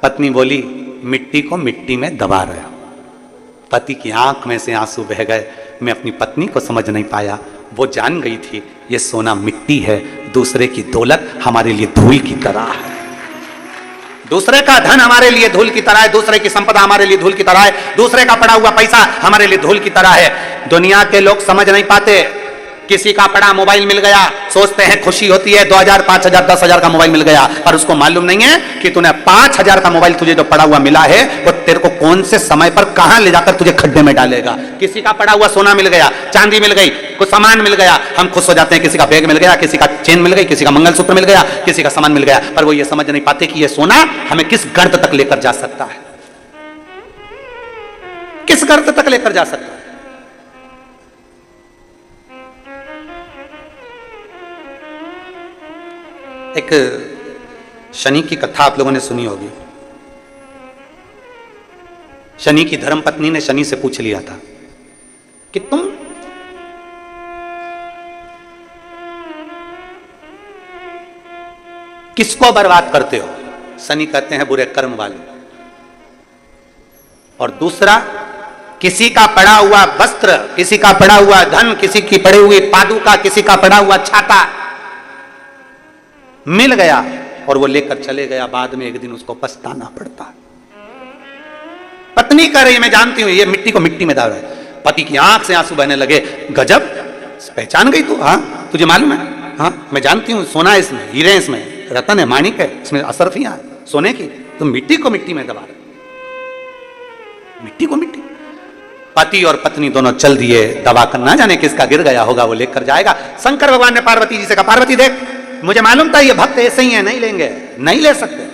पत्नी बोली मिट्टी को मिट्टी में दबा रहे हो। पति की आंख में से आंसू बह गए। मैं अपनी पत्नी को समझ नहीं पाया, वो जान गई थी ये सोना मिट्टी है, दूसरे की दौलत हमारे लिए धूल की तरह है, दूसरे का धन हमारे लिए धूल की तरह है, दूसरे की संपदा हमारे लिए धूल की तरह है, दूसरे का पड़ा हुआ पैसा हमारे लिए धूल की तरह है। दुनिया के लोग समझ नहीं पाते, किसी का पड़ा मोबाइल मिल गया सोचते हैं खुशी होती है, 2000, 5000, 10,000 का मोबाइल मिल गया, पर उसको मालूम नहीं है कि तूने 5000 का मोबाइल तुझे जो पड़ा हुआ मिला है वो तेरे को कौन से समय पर कहां ले जाकर तुझे खड्डे में डालेगा। किसी का पड़ा हुआ सोना मिल गया, चांदी मिल गई, कुछ सामान मिल गया, हम खुश हो जाते हैं, किसी का बैग मिल गया, किसी का चेन मिल गई, किसी का मंगलसूत्र मिल गया, किसी का सामान मिल गया, पर वो ये समझ नहीं पाते कि ये सोना हमें किस गर्त तक लेकर जा सकता है, किस गर्त तक लेकर जा सकता है। एक शनि की कथा आप लोगों ने सुनी होगी। शनि की धर्मपत्नी ने शनि से पूछ लिया था कि तुम किसको बर्बाद करते हो? शनि कहते हैं बुरे कर्म वाले। और दूसरा, किसी का पड़ा हुआ वस्त्र, किसी का पड़ा हुआ धन, किसी की पड़ी हुई पादुका, किसी का पड़ा हुआ छाता मिल गया और वो लेकर चले गया, बाद में एक दिन उसको पछताना पड़ता। पत्नी कह रही मैं जानती हूं ये मिट्टी को मिट्टी में डाल रहा है। पति की आंख से आंसू बहने लगे। गजब, पहचान गई तू? हाँ तुझे मालूम है? हाँ मैं जानती हूं, सोना है इसमें, हीरे इसमें, रतन है, माणिक है, इसमें असरफियां है सोने की, तुम मिट्टी को मिट्टी में दबा रहे, मिट्टी को मिट्टी। पति और पत्नी दोनों चल दिए, दबा कर ना जाने किसका गिर गया होगा, वो लेकर जाएगा। शंकर भगवान ने पार्वती जी से कहा पार्वती देख, मुझे मालूम था ये भक्त ऐसे ही है, नहीं लेंगे, नहीं ले सकते।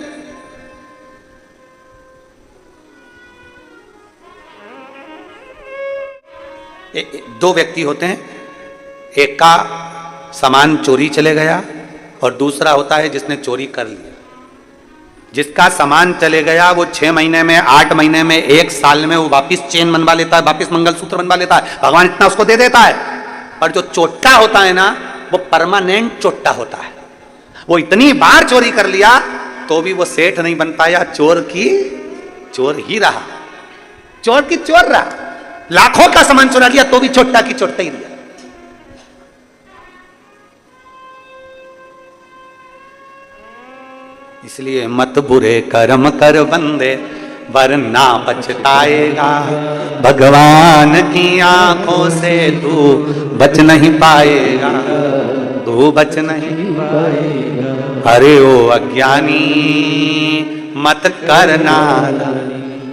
दो व्यक्ति होते हैं, एक का सामान चोरी चले गया और दूसरा होता है जिसने चोरी कर लिया। जिसका सामान चले गया वो 6 महीने में, 8 महीने में, 1 साल में वो वापिस चेन बनवा लेता है, वापिस मंगलसूत्र बनवा लेता है, भगवान इतना उसको दे देता है। पर जो चोट्टा होता है ना, वो परमानेंट चोट्टा होता है। वो इतनी बार चोरी कर लिया तो भी वो सेठ नहीं बन पाया, चोर की चोर ही रहा, चोर की चोर रहा। लाखों का सामान चुरा लिया तो भी चोट्टा की चोट्टा ही रहा। इसलिए मत बुरे कर्म कर बंदे वरना पछताएगा, भगवान की आंखों से तू बच नहीं पाएगा, तू बच नहीं पाएगा। अरे ओ अज्ञानी मत करना।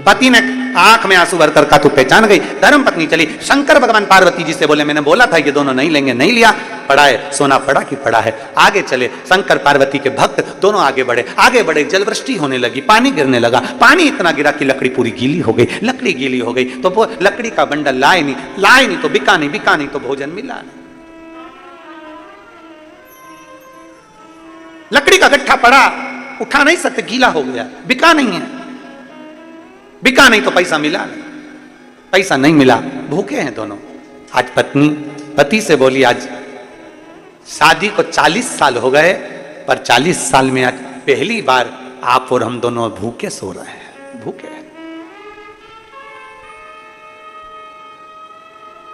पति ने आंख में आंसू भरकर कहा तू पहचान गई। धर्म पत्नी चली। शंकर भगवान पार्वती जी से बोले मैंने बोला था ये दोनों नहीं लेंगे, नहीं लिया, पड़ा है सोना, पड़ा कि पड़ा है। आगे चले। शंकर पार्वती के भक्त दोनों आगे बढ़े, आगे बढ़े। जलवृष्टि होने लगी, पानी गिरने लगा। पानी इतना गिरा कि लकड़ी पूरी गीली हो गई। लकड़ी गीली हो गई तो वो लकड़ी का बंडल लाए नहीं तो बिका नहीं, बिका नहीं तो भोजन मिला नहीं। लकड़ी का गट्ठा पड़ा, उठा नहीं सकते, गीला हो गया, बिका नहीं है। बिका नहीं तो पैसा मिला नहीं, पैसा नहीं मिला, भूखे हैं दोनों। आज पत्नी पति से बोली आज शादी को 40 साल हो गए, पर 40 साल में आज पहली बार आप और हम दोनों भूखे सो रहे हैं, भूखे हैं।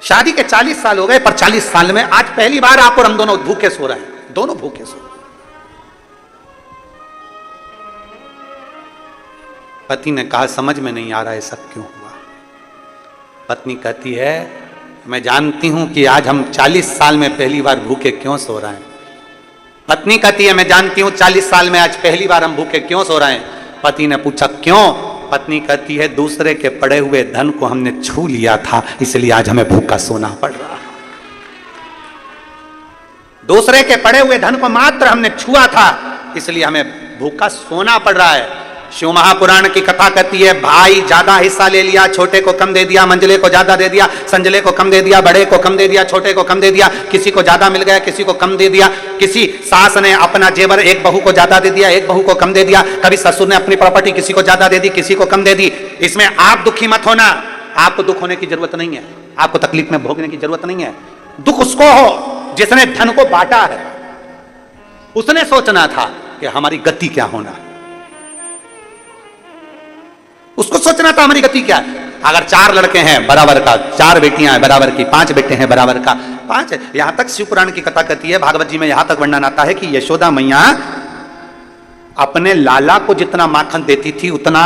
शादी के 40 साल हो गए, पर 40 साल में आज पहली बार आप और हम दोनों भूखे सो रहे हैं, दोनों भूखे सो। पति ने कहा समझ में नहीं आ रहा है सब क्यों हुआ। पत्नी कहती है मैं जानती हूं कि आज हम 40 साल में पहली बार भूखे क्यों सो रहे हैं। पत्नी कहती है मैं जानती हूं 40 साल में आज पहली बार हम भूखे क्यों सो रहे हैं। पति ने पूछा क्यों? पत्नी कहती है दूसरे के पड़े हुए धन को हमने छू लिया था, इसलिए आज हमें भूखा सोना पड़ रहा है। दूसरे के पड़े हुए धन को मात्र हमने छुआ था, इसलिए हमें भूखा सोना पड़ रहा है। शिव महापुराण की कथा कहती है भाई ज्यादा हिस्सा ले लिया, छोटे को कम दे दिया, मंझले को ज्यादा दे दिया, संजले को कम दे दिया, बड़े को कम दे दिया, छोटे को कम दे दिया, किसी को ज्यादा मिल गया, किसी को कम दे दिया। किसी सास ने अपना जेवर एक बहू को ज्यादा दे दिया, एक बहू को कम दे दिया। कभी ससुर ने अपनी प्रॉपर्टी किसी को ज्यादा दे दी, किसी को कम दे दी। इसमें आप दुखी मत होना, आपको दुख होने की जरूरत नहीं है, आपको तकलीफ में भोगने की जरूरत नहीं है। दुख उसको हो जिसने धन को बांटा है, उसने सोचना था कि हमारी गति क्या होना है, उसको सोचना था हमारी गति क्या है। अगर 4 लड़के हैं बराबर का, 4 बेटियां हैं बराबर की, 5 बेटे हैं बराबर का, 5 है। यहां तक शिव पुराण की कथा कहती है, भागवत जी में यहां तक वर्णन आता है कि यशोदा मैया अपने लाला को जितना माखन देती थी उतना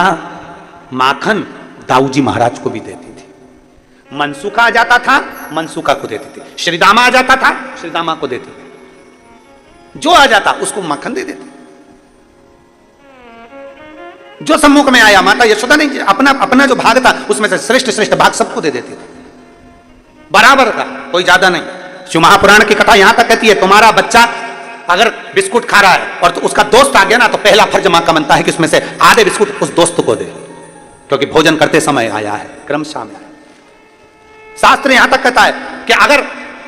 माखन दाऊजी महाराज को भी देती थी। मनसुखा आ जाता था, मनसुखा को देती थी। श्रीदामा आ जाता था, श्रीदामा को देती थी। जो आ जाता उसको माखन दे देती। जो सम्मुख में आया माता यशोदा ने अपना अपना जो भाग था उसमें से श्रेष्ठ श्रेष्ठ भाग सबको दे देती थी, बराबर का, कोई ज्यादा नहीं। शिव महापुराण की कथा यहां तक कहती है तुम्हारा बच्चा अगर बिस्कुट खा रहा है और तो उसका दोस्त आ गया ना, तो पहला फर्ज मां का बनता है कि उसमें से आधे बिस्कुट उस दोस्त को दे, क्योंकि भोजन करते समय आया है, क्रमशः में। शास्त्र यहां तक कहता है कि अगर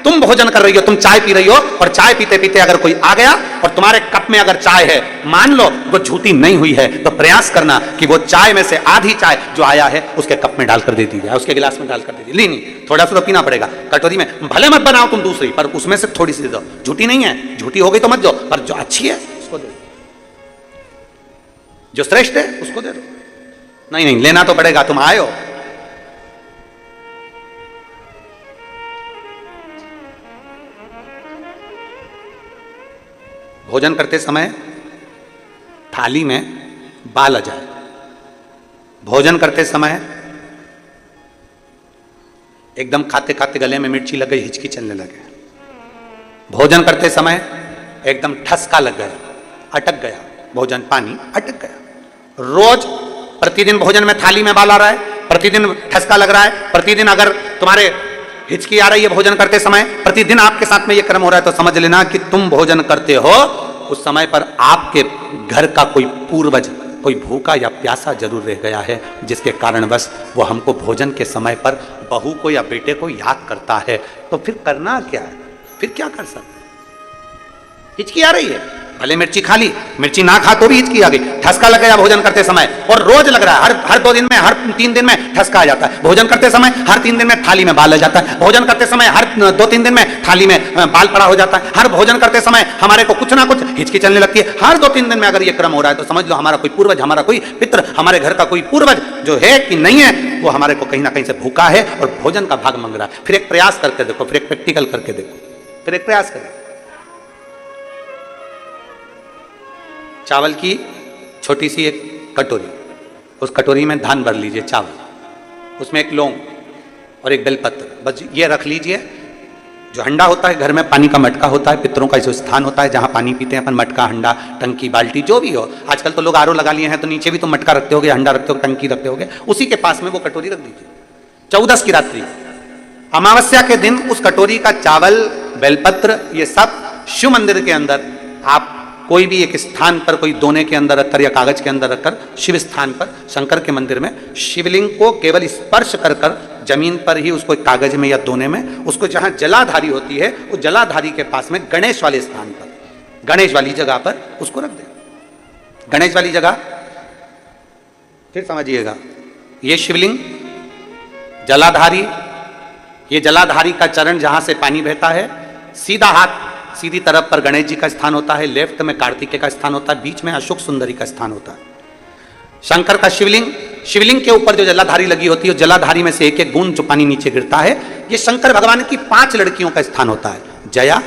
तुम भोजन कर रही हो, तुम चाय पी रही हो और चाय पीते पीते अगर कोई आ गया और तुम्हारे कप में अगर चाय है, मान लो वो झूठी नहीं हुई है, तो प्रयास करना कि वो चाय में से आधी चाय जो आया है उसके कप में डालकर दे दी जाए, उसके गिलास में डालकर दे दी। नहीं, थोड़ा सा तो पीना पड़ेगा। कटोरी में भले मत बनाओ तुम दूसरी, पर उसमें से थोड़ी सी दो। झूठी नहीं है, झूठी हो गई तो मत दो, पर जो अच्छी है उसको दे दो, जो श्रेष्ठ है उसको दे दो। नहीं नहीं, लेना तो पड़ेगा, तुम आए हो। भोजन करते समय थाली में बाल आ जाए, भोजन करते समय एकदम खाते खाते गले में मिर्ची लग गई, हिचकी चलने लगे, भोजन करते समय एकदम ठसका लग गया, अटक गया भोजन, पानी अटक गया। रोज प्रतिदिन भोजन में थाली में बाल आ रहा है, प्रतिदिन ठसका लग रहा है, प्रतिदिन अगर तुम्हारे हिचकी आ रही है भोजन करते समय, प्रतिदिन आपके साथ में ये क्रम हो रहा है, तो समझ लेना कि तुम भोजन करते हो उस समय पर आपके घर का कोई पूर्वज, कोई भूखा या प्यासा जरूर रह गया है, जिसके कारणवश वो हमको भोजन के समय पर बहू को या बेटे को याद करता है। तो फिर करना क्या है, फिर क्या कर सकते? हिचकी आ रही है, भले मिर्ची खा ली, मिर्ची ना खा तो भी हिचकी आ गई, ठसका लग गया भोजन करते समय, और रोज लग रहा है, हर 2 दिन में, हर 3 दिन में ठसका आ जाता है। भोजन करते समय हर 3 दिन में थाली में बाल आ जाता है, भोजन करते समय हर 2-3 दिन में थाली में बाल पड़ा हो जाता है, हर भोजन करते समय हमारे को कुछ ना कुछ हिचकी चलने लगती है। हर 2-3 दिन में अगर ये क्रम हो रहा है तो समझ लो हमारा कोई पूर्वज, हमारा कोई पितृ, हमारे घर का कोई पूर्वज जो है कि नहीं है, वो हमारे को कहीं ना कहीं से भूखा है और भोजन का भाग मांग रहा है। फिर एक प्रयास करके देखो, फिर एक प्रैक्टिकल करके देखो, फिर एक प्रयास करें। चावल की छोटी सी एक कटोरी, उस कटोरी में धान भर लीजिए चावल, उसमें एक लौंग और एक बेलपत्र, बस ये रख लीजिए। जो हंडा होता है घर में, पानी का मटका होता है, पितरों का जो स्थान होता है जहाँ पानी पीते हैं अपन, मटका, हंडा, टंकी, बाल्टी, जो भी हो। आजकल तो लोग आरओ लगा लिए हैं, तो नीचे भी तो मटका रखते होगे, हंडा रखते होगे, टंकी रखते होगे, उसी के पास में वो कटोरी रख दीजिए। 14 की रात्रि, अमावस्या के दिन उस कटोरी का चावल, बेलपत्र, ये सब शिव मंदिर के अंदर आप कोई भी एक स्थान पर, कोई दोने के अंदर रखकर या कागज के अंदर रखकर, शिव स्थान पर, शंकर के मंदिर में शिवलिंग को केवल स्पर्श कर कर जमीन पर ही उसको कागज में या दोने में, उसको जहां जलाधारी होती है उस जलाधारी के पास में गणेश वाले स्थान पर, गणेश वाली जगह पर उसको रख दे। गणेश वाली जगह, फिर समझिएगा, ये शिवलिंग, जलाधारी, ये जलाधारी का चरण जहां से पानी बहता है, सीधा हाथ सीधी तरफ पर गणेश जी का स्थान होता है, लेफ्ट में कार्तिकेय का स्थान होता है, बीच में अशोक सुंदरी का स्थान होता है। शंकर का शिवलिंग, शिवलिंग के ऊपर जो जलाधारी लगी होती है, जलाधारी में से एक एक बूंद जो पानी नीचे गिरता है, ये शंकर भगवान की 5 लड़कियों का स्थान होता है, जया,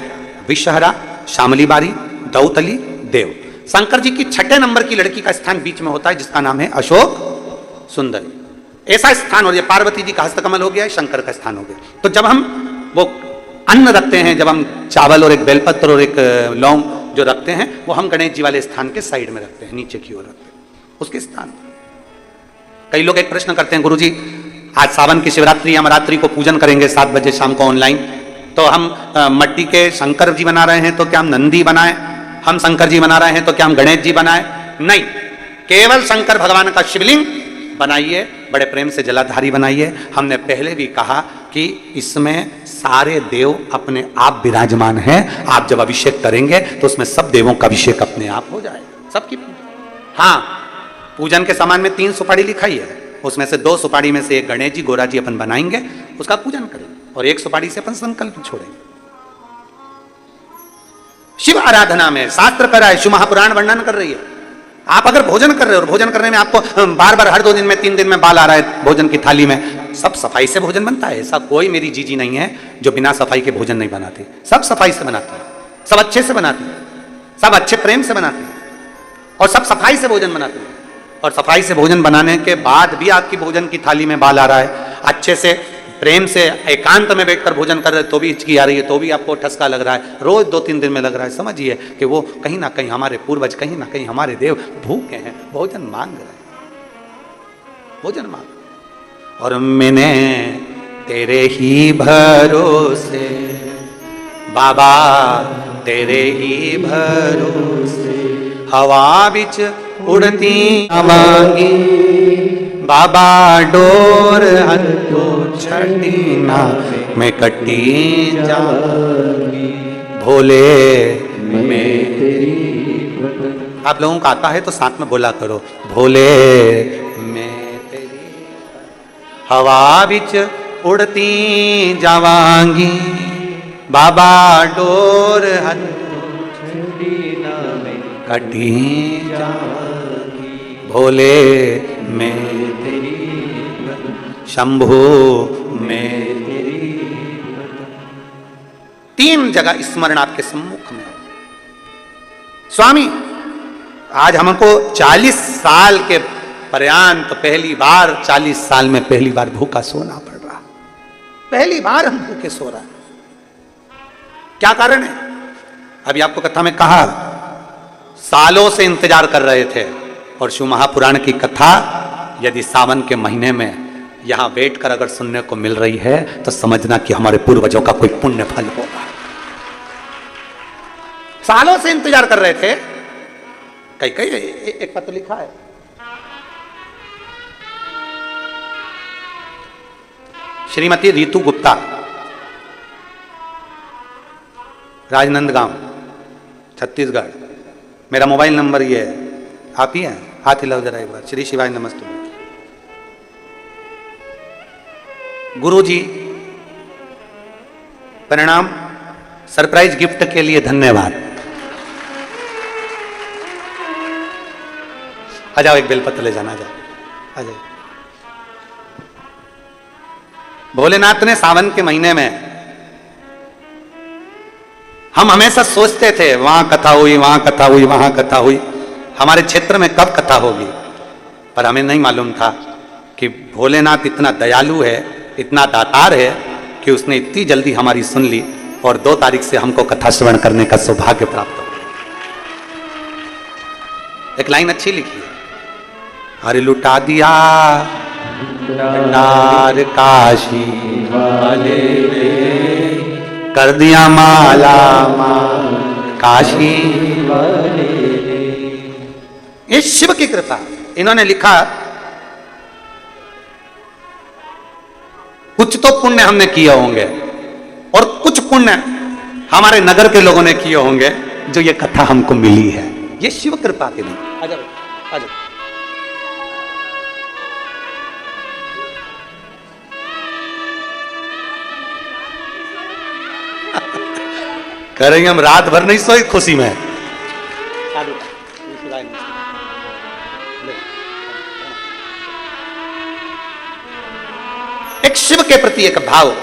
विषहरा, शामली बारी, दौतली, देव। शंकर जी की 6ठे नंबर की लड़की का स्थान बीच में होता है, जिसका नाम है अशोक सुंदरी। ऐसा स्थान, और ये पार्वती जी का हस्तकमल हो गया, शंकर का स्थान हो गया। तो जब हम वो अन्न रखते हैं, जब हम चावल और एक बेलपत्र और एक लौंग जो रखते हैं, वो हम गणेश जी वाले स्थान के साइड में रखते हैं, नीचे की ओर रखते हैं उसके स्थान। कई लोग एक प्रश्न करते हैं, गुरुजी आज सावन की शिवरात्रि, हम रात्रि को पूजन करेंगे 7 बजे शाम को ऑनलाइन, तो हम मट्टी के शंकर जी बना रहे हैं तो क्या हम नंदी बनाएं? हम शंकर जी बना रहे हैं तो क्या हम गणेश जी बनाएं? नहीं, केवल शंकर भगवान का शिवलिंग बनाइए, बड़े प्रेम से जलाधारी बनाइए। हमने पहले भी कहा कि इसमें सारे देव अपने आप विराजमान हैं। आप जब अभिषेक करेंगे तो उसमें सब देवों का अभिषेक अपने आप हो जाएगा, सबकी। हाँ, पूजन के सामान में 3 सुपारी लिखाई है, उसमें से 2 सुपारी में से एक गणेश जी गोरा जी अपन बनाएंगे, उसका पूजन करेंगे, और 1 सुपारी से अपन संकल्प छोड़ेंगे। शिव आराधना में शास्त्र कर रहा है, शिव महापुराण वर्णन कर रही है। आप अगर भोजन कर रहे हो और भोजन करने में आपको बार बार हर 2 दिन में 3 दिन में बाल आ रहा है भोजन की थाली में, सब सफाई से भोजन बनता है। ऐसा कोई मेरी जीजी नहीं है जो बिना सफाई के भोजन नहीं बनाती, सब सफाई से बनाती है, सब अच्छे से बनाती है, सब अच्छे प्रेम से बनाती है, और सब सफाई से भोजन बनाती है। और सफाई से भोजन बनाने के बाद भी आपकी भोजन की थाली में बाल आ रहा है, अच्छे से प्रेम से एकांत में बैठकर भोजन कर रहे तो भी हिचकी आ रही है, तो भी आपको ठसका लग रहा है, रोज 2-3 दिन में लग रहा है, समझिए कि वो कहीं ना कहीं हमारे पूर्वज, कहीं ना कहीं हमारे देव भूखे हैं, भोजन मांग रहे हैं, भोजन मांग। और मैंने तेरे ही भरोसे बाबा, तेरे ही भरोसे हवा बिच उड़ती मांगी बाबा, डोर हथो छड़ी ना मैं कटी जाऊंगी भोले मैं तेरी। आप लोगों को आता है तो साथ में बोला करो, भोले मैं तेरी हवा बिच उड़ती जावांगी बाबा, डोर हथो छड़ी ना मैं कटी जाऊंगी भोले मैं तेरी शंभु मैं तेरी। 3 जगह स्मरण आपके सम्मुख में। स्वामी आज हमको 40 साल के पर्यंत पहली बार, 40 साल में पहली बार भूखा सोना पड़ रहा, पहली बार हम भूखे सो रहा। क्या कारण है? अभी आपको कथा में कहा, सालों से इंतजार कर रहे थे, और शिव महापुराण की कथा यदि सावन के महीने में यहां बैठकर अगर सुनने को मिल रही है तो समझना कि हमारे पूर्वजों का कोई पुण्य फल होगा। सालों से इंतजार कर रहे थे। कई एक पत्र लिखा है, श्रीमती रितु गुप्ता, राजनंदगांव, छत्तीसगढ़। मेरा मोबाइल नंबर ये है, आप ही हैं, हाथ हिलाओ जरा एक बार। श्री शिवाय नमस्ते। गुरु जी प्रणाम, सरप्राइज गिफ्ट के लिए धन्यवाद। आ जाओ, एक बेलपत्र ले जाना, आ जाओ, आ जाओ। भोलेनाथ ने सावन के महीने में, हम हमेशा सोचते थे वहां कथा हुई, वहां कथा हुई, वहां कथा हुई, हमारे क्षेत्र में कब कथा होगी, पर हमें नहीं मालूम था कि भोलेनाथ इतना दयालु है, इतना दातार है कि उसने इतनी जल्दी हमारी सुन ली, और 2 तारीख से हमको कथा श्रवण करने का सौभाग्य प्राप्त हो गया। एक लाइन अच्छी लिखी है, अरे लुटा दिया भंडार काशी वाले ने, कर दिया माला माल काशी वाले ने। ये शिव की कृपा। इन्होंने लिखा, कुछ तो पुण्य हमने किए होंगे और कुछ पुण्य हमारे नगर के लोगों ने किए होंगे जो ये कथा हमको मिली है। ये शिव कृपा के लिए। आ जाओ, आ जाओ। करेंगे हम, रात भर नहीं सोए खुशी में। एक शिव के प्रति एक भाव।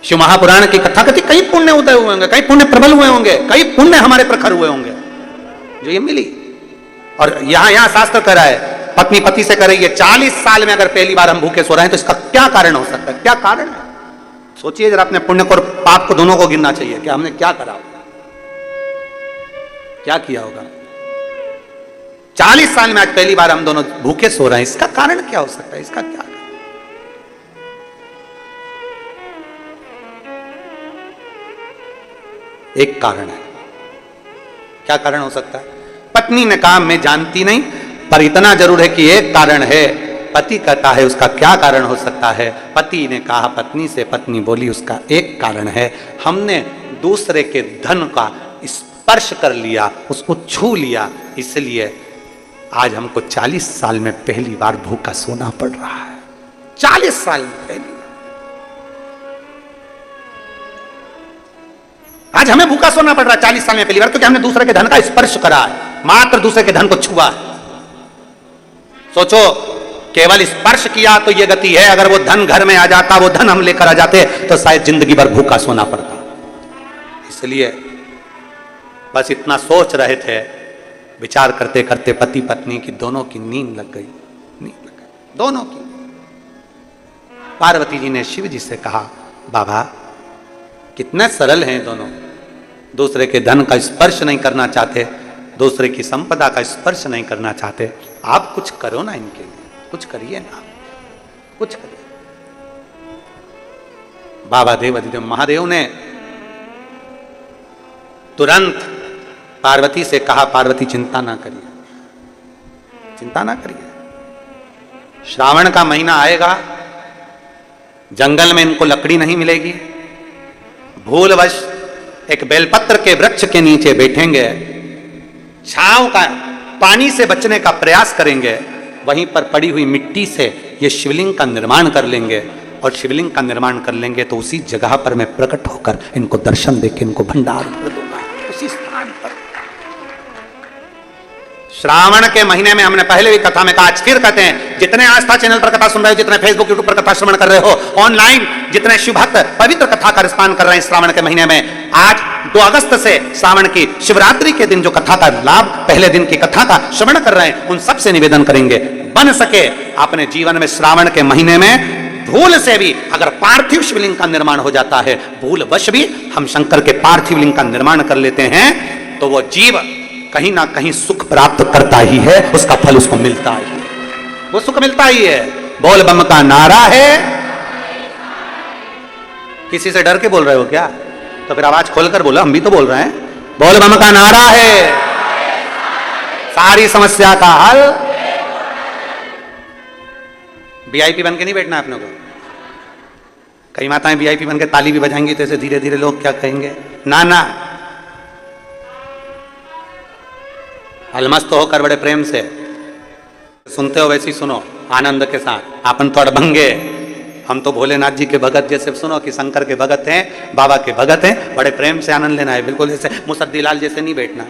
शिव महापुराण की कथा कथी, कई पुण्य उदय हुए होंगे, कई पुण्य प्रबल हुए होंगे, कई पुण्य हमारे प्रखर हुए होंगे जो ये मिली। और यहां शास्त्र कह रहा है, पत्नी पति से कह रही है, 40 साल में अगर पहली बार हम भूखे सो रहे हैं तो इसका क्या कारण हो सकता है? क्या कारण है? सोचिए जरा, अपने पुण्य को और पाप को दोनों को गिनना चाहिए कि हमने क्या करा होगा, क्या किया होगा। 40 साल में आज पहली बार हम दोनों भूखे सो रहे हैं, इसका कारण क्या हो सकता है? इसका क्या? एक कारण है। क्या कारण हो सकता है? पत्नी ने कहा मैं जानती नहीं, पर इतना जरूर है कि एक कारण है। पति कहता है उसका क्या कारण हो सकता है? पति ने कहा पत्नी से, पत्नी बोली उसका एक कारण है, हमने दूसरे के धन का स्पर्श कर लिया, उसको छू लिया, इसलिए आज हमको 40 साल में पहली बार भूखा सोना पड़ रहा है। 40 साल में पहली बार आज हमें भूखा सोना पड़ रहा है, 40 साल में पहली बार, क्योंकि हमने दूसरे के धन का स्पर्श करा है, मात्र दूसरे के धन को छुआ है। सोचो, केवल स्पर्श किया तो यह गति है, अगर वो धन घर में आ जाता, वो धन हम लेकर आ जाते, तो शायद जिंदगी भर भूखा सोना पड़ता। इसलिए बस इतना सोच रहे थे, विचार करते करते पति पत्नी की दोनों की नींद लग गई, दोनों की। पार्वती जी ने शिव जी से कहा, बाबा कितने सरल हैं दोनों, दूसरे के धन का स्पर्श नहीं करना चाहते, दूसरे की संपदा का स्पर्श नहीं करना चाहते, आप कुछ करो ना इनके लिए, कुछ करिए ना, कुछ करिए। बाबा देवाधिदेव महादेव ने तुरंत पार्वती से कहा, पार्वती चिंता ना करिए, चिंता ना करिए, श्रावण का महीना आएगा, जंगल में इनको लकड़ी नहीं मिलेगी, भूलवश एक बेलपत्र के वृक्ष के नीचे बैठेंगे, छांव का पानी से बचने का प्रयास करेंगे, वहीं पर पड़ी हुई मिट्टी से ये शिवलिंग का निर्माण कर लेंगे, और शिवलिंग का निर्माण कर लेंगे तो उसी जगह पर मैं प्रकट होकर इनको दर्शन देकर इनको भंडार भर दूंगा, उसी स्थान पर। श्रावण के महीने में हमने पहले भी कथा में कहा, आज फिर कहते हैं, जितने आस्था चैनल पर कथा सुन रहे हो, जितने फेसबुक यूट्यूब पर कथा श्रवण कर रहे हो, ऑनलाइन जितने शिव भक्त पवित्र कथा का रिस्पान कर रहे हैं श्रावण के महीने में, आज 2 अगस्त से श्रावण की शिवरात्रि के दिन जो कथा का लाभ, पहले दिन की कथा का श्रवण कर रहे हैं, उन सबसे निवेदन करेंगे, बन सके अपने जीवन में श्रावण के महीने में भूल से भी अगर पार्थिव शिवलिंग का निर्माण हो जाता है, भूलवश भी हम शंकर के पार्थिव लिंग का निर्माण कर लेते हैं, तो वो जीव कहीं ना कहीं सुख प्राप्त करता ही है, उसका फल उसको मिलता ही है, वो सुख मिलता ही है। बोल बम का नारा है। किसी से डर के बोल रहे हो क्या? तो फिर आवाज खोलकर बोलो, हम भी तो बोल रहे हैं। बोल बम का नारा है, सारी समस्या का हल। वीआईपी बन के नहीं बैठना अपने को। कई माताएं वीआईपी बन के ताली भी बजाएंगी तो ऐसे धीरे धीरे लोग क्या कहेंगे, ना ना, अलमस्त होकर बड़े प्रेम से सुनते हो वैसे ही सुनो, आनंद के साथ। आपन थोड़ा भंगे, हम तो भोलेनाथ जी के भगत जैसे सुनो कि शंकर के भगत हैं, बाबा के भगत हैं, बड़े प्रेम से आनंद लेना है। बिल्कुल ऐसे मुसद्दीलाल जैसे नहीं बैठना।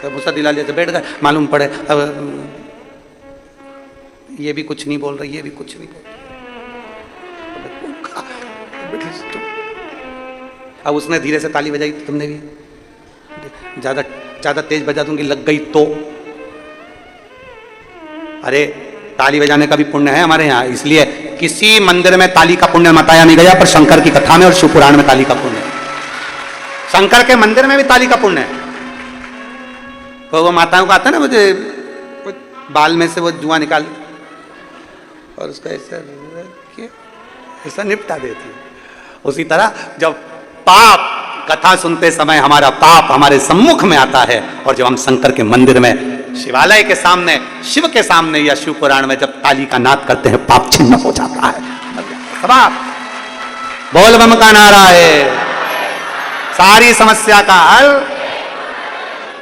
तो मुसद्दीलाल जैसे बैठ गए, मालूम पड़े अब ये भी कुछ नहीं बोल रही, ये भी कुछ नहीं बोल रही, अब उसने धीरे से ताली बजाई, तुमने भी ज्यादा तेज बजा दूंगी, लग गई तो। अरे ताली बजाने का भी पुण्य है हमारे यहाँ, इसलिए किसी मंदिर में ताली का पुण्य बताया नहीं गया, पर शंकर की कथा में और शिव पुराण में ताली का पुण्य है। शंकर के मंदिर में भी ताली का पुण्य है। तो वो माताओं को आता है ना, मुझे बाल में से वो जुआ निकाल और उसका ऐसा निपटा देती है। उसी तरह जब पाप कथा सुनते समय हमारा पाप हमारे सम्मुख में आता है, और जब हम शंकर के मंदिर में, शिवालय के सामने, शिव के सामने या शिव पुराण में जब ताली का नाद करते हैं, पाप छिन्न हो जाता है। बोल बम का नारा है, सारी समस्या का हल।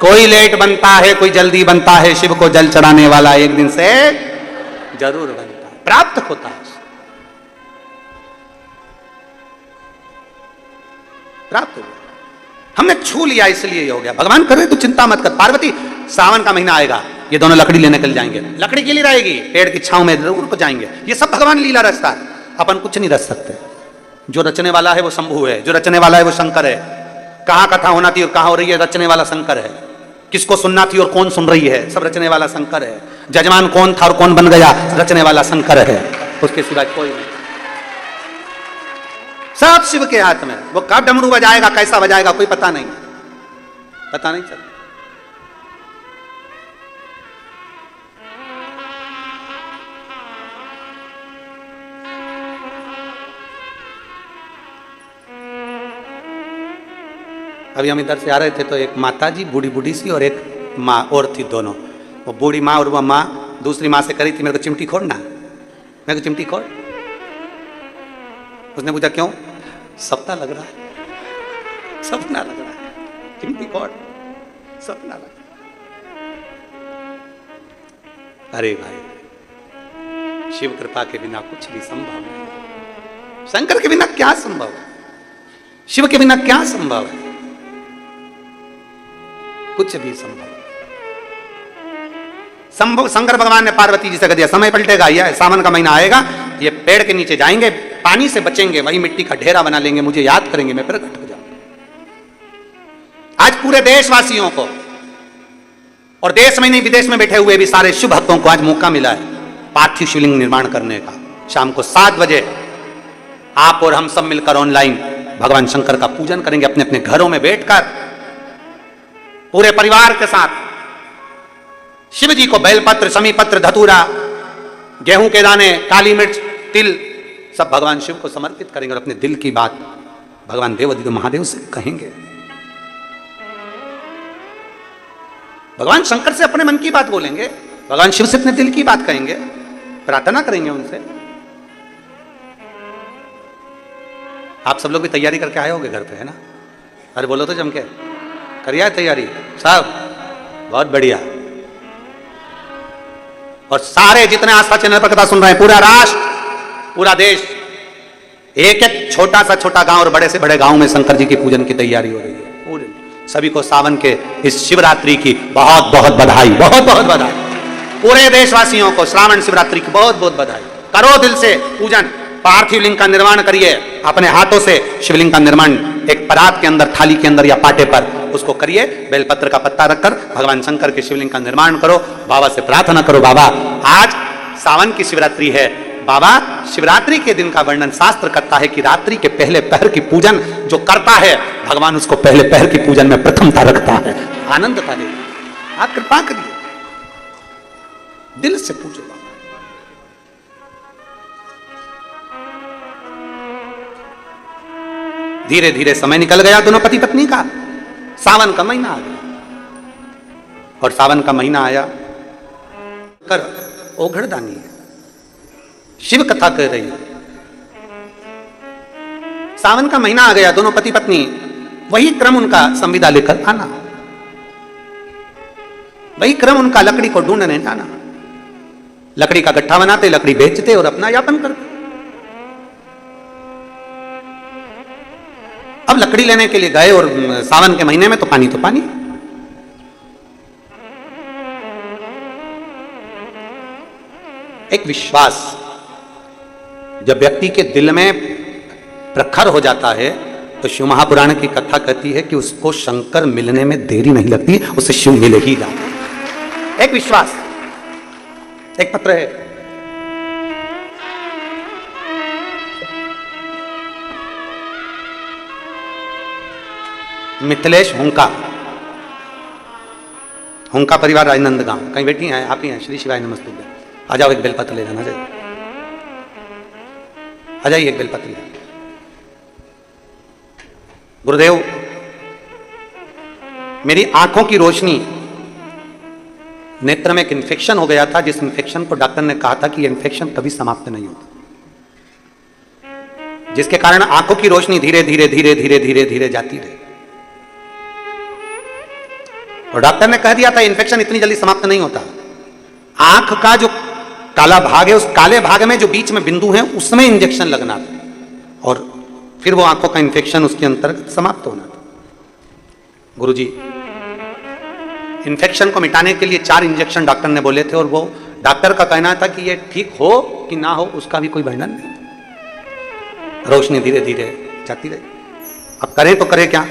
कोई लेट बनता है, कोई जल्दी बनता है, शिव को जल चढ़ाने वाला एक दिन से जरूर बनता है, प्राप्त होता है, प्राप्त हो गया। हमने छू लिया इसलिए ये हो गया। भगवान कर रहे तो चिंता मत कर। पार्वती, सावन का महीना आएगा, ये दोनों लकड़ी लेने निकल जाएंगे। लकड़ी के लिए रहेगी, पेड़ की छांव में जरूर जाएंगे। ये सब भगवान लीला रचता है, अपन कुछ नहीं रच सकते। जो रचने वाला है वो शंभु है, जो रचने वाला है वो शंकर है। कहाँ कथा होना थी और कहाँ हो रही है, रचने वाला शंकर है। किसको सुनना थी और कौन सुन रही है, सब रचने वाला शंकर है। जजमान कौन था और कौन बन गया, रचने वाला शंकर है, उसके सिवाय कोई नहीं। सब शिव के हाथ में। वो कब डमरू बजाएगा, कैसा बजाएगा, कोई पता नहीं, पता नहीं चलता। अभी हम इधर से आ रहे थे तो एक माता जी बूढ़ी बूढ़ी सी और एक माँ और थी दोनों। वो बूढ़ी माँ और वो माँ दूसरी माँ से करी थी मेरे को चिमटी खोड़ना, मेरे को चिमटी खोड़। उसने पूछा क्यों? सपना लग रहा है, सपना लग रहा है, चिमटी खोड़, सपना लग रहा है। अरे भाई, शिव कृपा के बिना कुछ भी संभव नहीं। शंकर के बिना क्या संभव है? शिव के बिना क्या संभव है? कुछ भी संभव। संभव शंकर भगवान ने पार्वती जी से कह दिया समय पलटेगा, यह सावन का महीना आएगा, ये पेड़ के नीचे जाएंगे, पानी से बचेंगे, वही मिट्टी का ढेरा बना लेंगे, मुझे याद करेंगे, मैं प्रकट हो जाऊंगा। आज पूरे देशवासियों को और देश में नहीं विदेश में बैठे हुए भी सारे शिव भक्तों को आज मौका मिला है पार्थिव शिवलिंग निर्माण करने का। शाम को 7 बजे आप और हम सब मिलकर ऑनलाइन भगवान शंकर का पूजन करेंगे, अपने अपने घरों में बैठकर पूरे परिवार के साथ। शिव जी को बेलपत्र, समीपत्र, धतूरा, गेहूं के दाने, काली मिर्च, तिल सब भगवान शिव को समर्पित करेंगे और अपने दिल की बात भगवान देवाधिदेव महादेव से कहेंगे। भगवान शंकर से अपने मन की बात बोलेंगे, भगवान शिव से अपने दिल की बात कहेंगे, प्रार्थना करेंगे उनसे। आप सब लोग भी तैयारी करके आए होंगे घर पे, है ना? अरे बोलो तो जम के, करिए तैयारी सब, बहुत बढ़िया। और सारे जितने आस्था चैनल पर कथा सुन रहे हैं, पूरा राष्ट्र, पूरा देश, एक एक छोटा सा छोटा गांव और बड़े से बड़े गांव में शंकर जी की पूजन की तैयारी हो रही है। पूरे सभी को सावन के इस शिवरात्रि की बहुत बहुत बधाई, बहुत बहुत बधाई। पूरे देशवासियों को श्रावण शिवरात्रि की बहुत बहुत बधाई। करो दिल से पूजन, पार्थिव लिंग का निर्माण करिए, अपने हाथों से शिवलिंग का निर्माण एक परात के अंदर, थाली के अंदर या पाटे पर उसको करिए, बेलपत्र का पत्ता रखकर भगवान शंकर के शिवलिंग का निर्माण करो। बाबा से प्रार्थना करो, बाबा आज सावन की शिवरात्रि है, बाबा शिवरात्रि के दिन का वर्णन शास्त्र करता है कि रात्रि के पहले पहर की पूजन जो करता है भगवान उसको पहले पहर की पूजन में प्रथमता रखता है, आनंदता दे। आप कृपा करिए, दिल से पूजो। धीरे धीरे समय निकल गया दोनों पति पत्नी का। सावन का महीना आ गया और सावन का महीना आया कर ओघड़दानी है, शिव कथा कह रही है। सावन का महीना आ गया, दोनों पति पत्नी, वही क्रम उनका संविदा लेकर आना, वही क्रम उनका लकड़ी को ढूंढने जाना। लकड़ी का गट्ठा बनाते, लकड़ी बेचते और अपना यापन करते। अब लकड़ी लेने के लिए गए और सावन के महीने में तो पानी, एक विश्वास जब व्यक्ति के दिल में प्रखर हो जाता है तो शिव महापुराण की कथा कहती है कि उसको शंकर मिलने में देरी नहीं लगती, उसे शिव मिल ही जाता है। एक विश्वास, एक पत्र है, मिथिलेश हुंका परिवार राजनंद गांव, कहीं बैठी हैं आप ही हैं, श्री शिवाय नमस्तुभ्यं। आ जाओ, एक बेलपत्र ले जाना, आ जाइए, एक बेलपत्र ले। गुरुदेव, मेरी आंखों की रोशनी, नेत्र में एक इन्फेक्शन हो गया था, जिस इन्फेक्शन को डॉक्टर ने कहा था कि ये इन्फेक्शन कभी समाप्त नहीं होता, जिसके कारण आंखों की रोशनी धीरे धीरे धीरे धीरे धीरे धीरे जाती रही। और डॉक्टर ने कह दिया था इन्फेक्शन इतनी जल्दी समाप्त नहीं होता। आंख का जो काला भाग है, उस काले भाग में जो बीच में बिंदु है, उसमें इंजेक्शन लगना था और फिर वो आंखों का इन्फेक्शन उसके अंतर्गत समाप्त होना था। गुरुजी, इन्फेक्शन को मिटाने के लिए 4 इंजेक्शन डॉक्टर ने बोले थे और वो डॉक्टर का कहना था कि ये ठीक हो कि ना हो उसका भी कोई वर्णन नहीं। रोशनी धीरे धीरे जाती रही। अब करें तो करें क्या?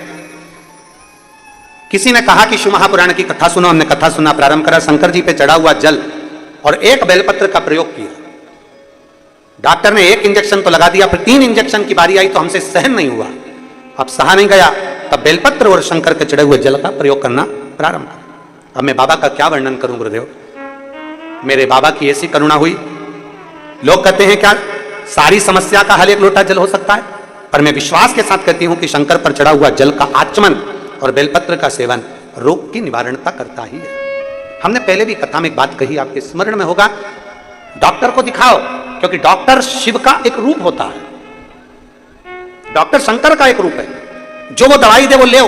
किसी ने कहा कि शिव महापुराण की कथा सुनो, हमने कथा सुना, प्रारंभ करा, शंकर जी पे चढ़ा हुआ जल और एक बेलपत्र का प्रयोग किया। डॉक्टर ने 1 इंजेक्शन तो लगा दिया, फिर 3 इंजेक्शन की बारी आई तो हमसे सहन नहीं हुआ, अब सहा नहीं गया, तब बेलपत्र और शंकर के चढ़े हुए जल का प्रयोग करना प्रारंभ किया। अब मैं बाबा का क्या वर्णन करूं गुरुदेव, मेरे बाबा की ऐसी करुणा हुई। लोग कहते हैं क्या सारी समस्या का हल 1 लोटा जल हो सकता है, पर मैं विश्वास के साथ कहती हूं कि शंकर पर चढ़ा हुआ जल का आचमन और बेलपत्र का सेवन रोग की निवारणता करता ही है। हमने पहले भी कथा में एक बात कही, आपके स्मरण में होगा, डॉक्टर को दिखाओ, क्योंकि डॉक्टर शिव का एक रूप होता है, डॉक्टर शंकर का एक रूप है। जो वो दवाई दे वो ले,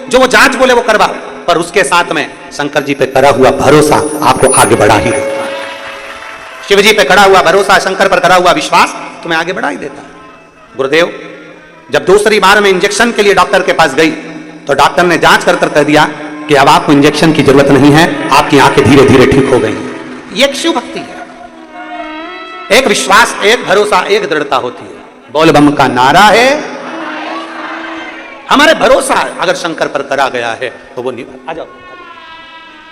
जो वो जांच बोले वो करवाओ, पर उसके साथ में शंकर जी पे करा हुआ भरोसा आपको आगे बढ़ा ही देता है। शिव जी पे करा हुआ भरोसा, शंकर पर करा हुआ विश्वास तुम्हें आगे बढ़ा ही देता है। गुरुदेव जब दूसरी बार में इंजेक्शन के लिए डॉक्टर के पास गई तो डॉक्टर ने जांच कर कह दिया कि अब आपको इंजेक्शन की जरूरत नहीं है, आपकी आंखें धीरे धीरे ठीक हो गई। ये एक शिव भक्ति है, एक विश्वास, एक भरोसा, एक दृढ़ता होती है। बोल बम का नारा है, हमारे भरोसा अगर शंकर पर करा गया है तो वो आ जाओ,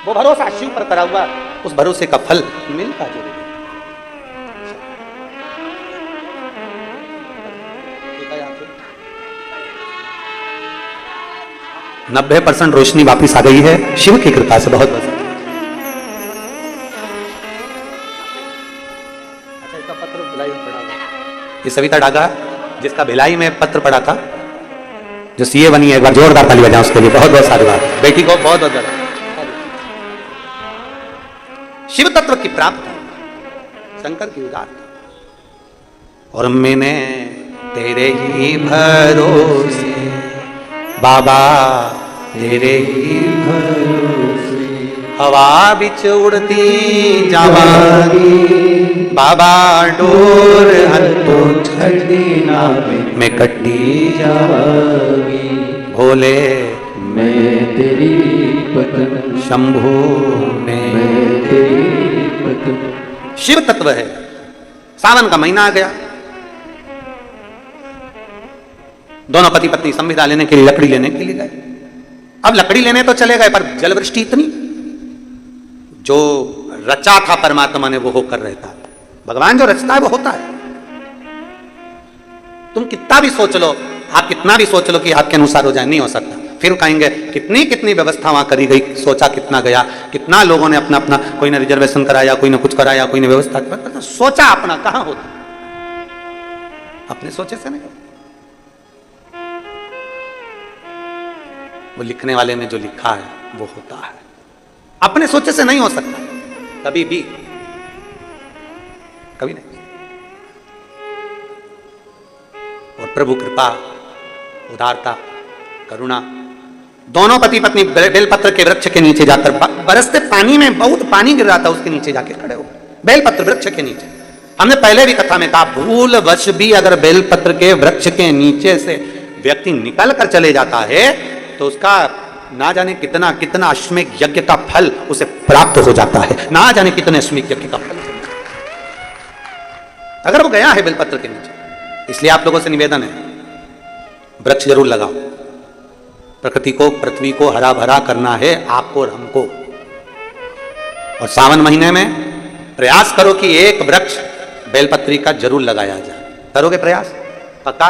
वो भरोसा शिव पर करा हुआ, उस भरोसे का फल मिलता जरूर। 90% रोशनी वापिस आ गई है शिव की कृपा से, बहुत बहुत। अच्छा, इसका पत्र भिलाई में पड़ा था, ये सविता डागा जिसका भिलाई में पत्र पड़ा था, जो सीए बनी है, एक बार जोरदार ताली बजाएं उसके लिए, बहुत बहुत साधुवाद। बेटी को बहुत बहुत शिव तत्व की प्राप्ति, शंकर की उदारता। और मैंने तेरे ही भरोसे बाबा, तेरे ही भरोसे हवा बिच उड़ती जावागी, बाबा डोर हंतो छड़ी ना मैं कट्टी जावागी, भोले मैं तेरी पत्नी, शंभू मैं तेरी पत्नी। शिव तत्व है। सावन का महीना आ गया, दोनों पति पत्नी संविदा लेने के लिए, लकड़ी लेने के लिए गए। अब लकड़ी लेने तो चले गए, पर जलवृष्टि इतनी, जो रचा था परमात्मा ने वो होकर रहता है। भगवान जो रचता है वो होता है। तुम कितना भी सोच लो, आप कितना भी सोच लो कि आपके अनुसार हो जाए, नहीं हो सकता। फिर कहेंगे कितनी कितनी व्यवस्था वहां करी गई, सोचा कितना गया, कितना लोगों ने अपना अपना, कोई ने रिजर्वेशन कराया, कोई ने कुछ कराया, कोई ने व्यवस्था कराया, सोचा अपना, कहां होता, अपने सोचे से नहीं। वो लिखने वाले ने जो लिखा है वो होता है, अपने सोचे से नहीं हो सकता, कभी भी, कभी नहीं। और प्रभु कृपा, उदारता, करुणा, दोनों पति पत्नी बेलपत्र के वृक्ष के नीचे जाकर, बरसते पानी में बहुत पानी गिर रहा था, उसके नीचे जाके खड़े हो, बेलपत्र वृक्ष के नीचे। हमने पहले भी कथा में कहा, भूल वश भी अगर बेलपत्र के वृक्ष के नीचे से व्यक्ति निकल कर चले जाता है तो उसका ना जाने कितना कितना अश्वमेध यज्ञ का फल उसे प्राप्त हो जाता है, ना जाने कितने अश्वमेध यज्ञ का फल, अगर वो गया है बेलपत्र के नीचे। इसलिए आप लोगों से निवेदन है, वृक्ष जरूर लगाओ, प्रकृति को, पृथ्वी को हरा भरा करना है आपको और हमको। और सावन महीने में प्रयास करो कि एक वृक्ष बेलपत्री का जरूर लगाया जाए। करोगे प्रयास? पक्का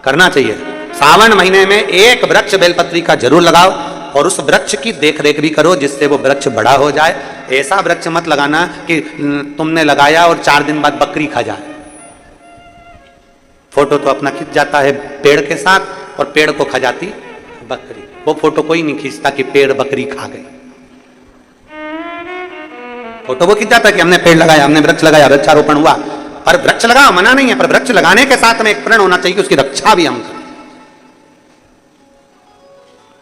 करना चाहिए। सावन महीने में एक वृक्ष बेलपत्री का जरूर लगाओ और उस वृक्ष की देखरेख भी करो जिससे वो वृक्ष बड़ा हो जाए। ऐसा वृक्ष मत लगाना कि तुमने लगाया और 4 दिन बाद बकरी खा जाए। फोटो तो अपना खिंच जाता है पेड़ के साथ और पेड़ को खा जाती बकरी। वो फोटो कोई नहीं खींचता कि पेड़ बकरी खा गई। फोटो वो खिंच जाता कि हमने पेड़ लगाया, हमने वृक्ष लगाया, वृक्षारोपण हुआ। पर वृक्ष लगाओ, मना नहीं है, पर वृक्ष लगाने के साथ में एक प्रण होना चाहिए कि उसकी रक्षा भी हम करें,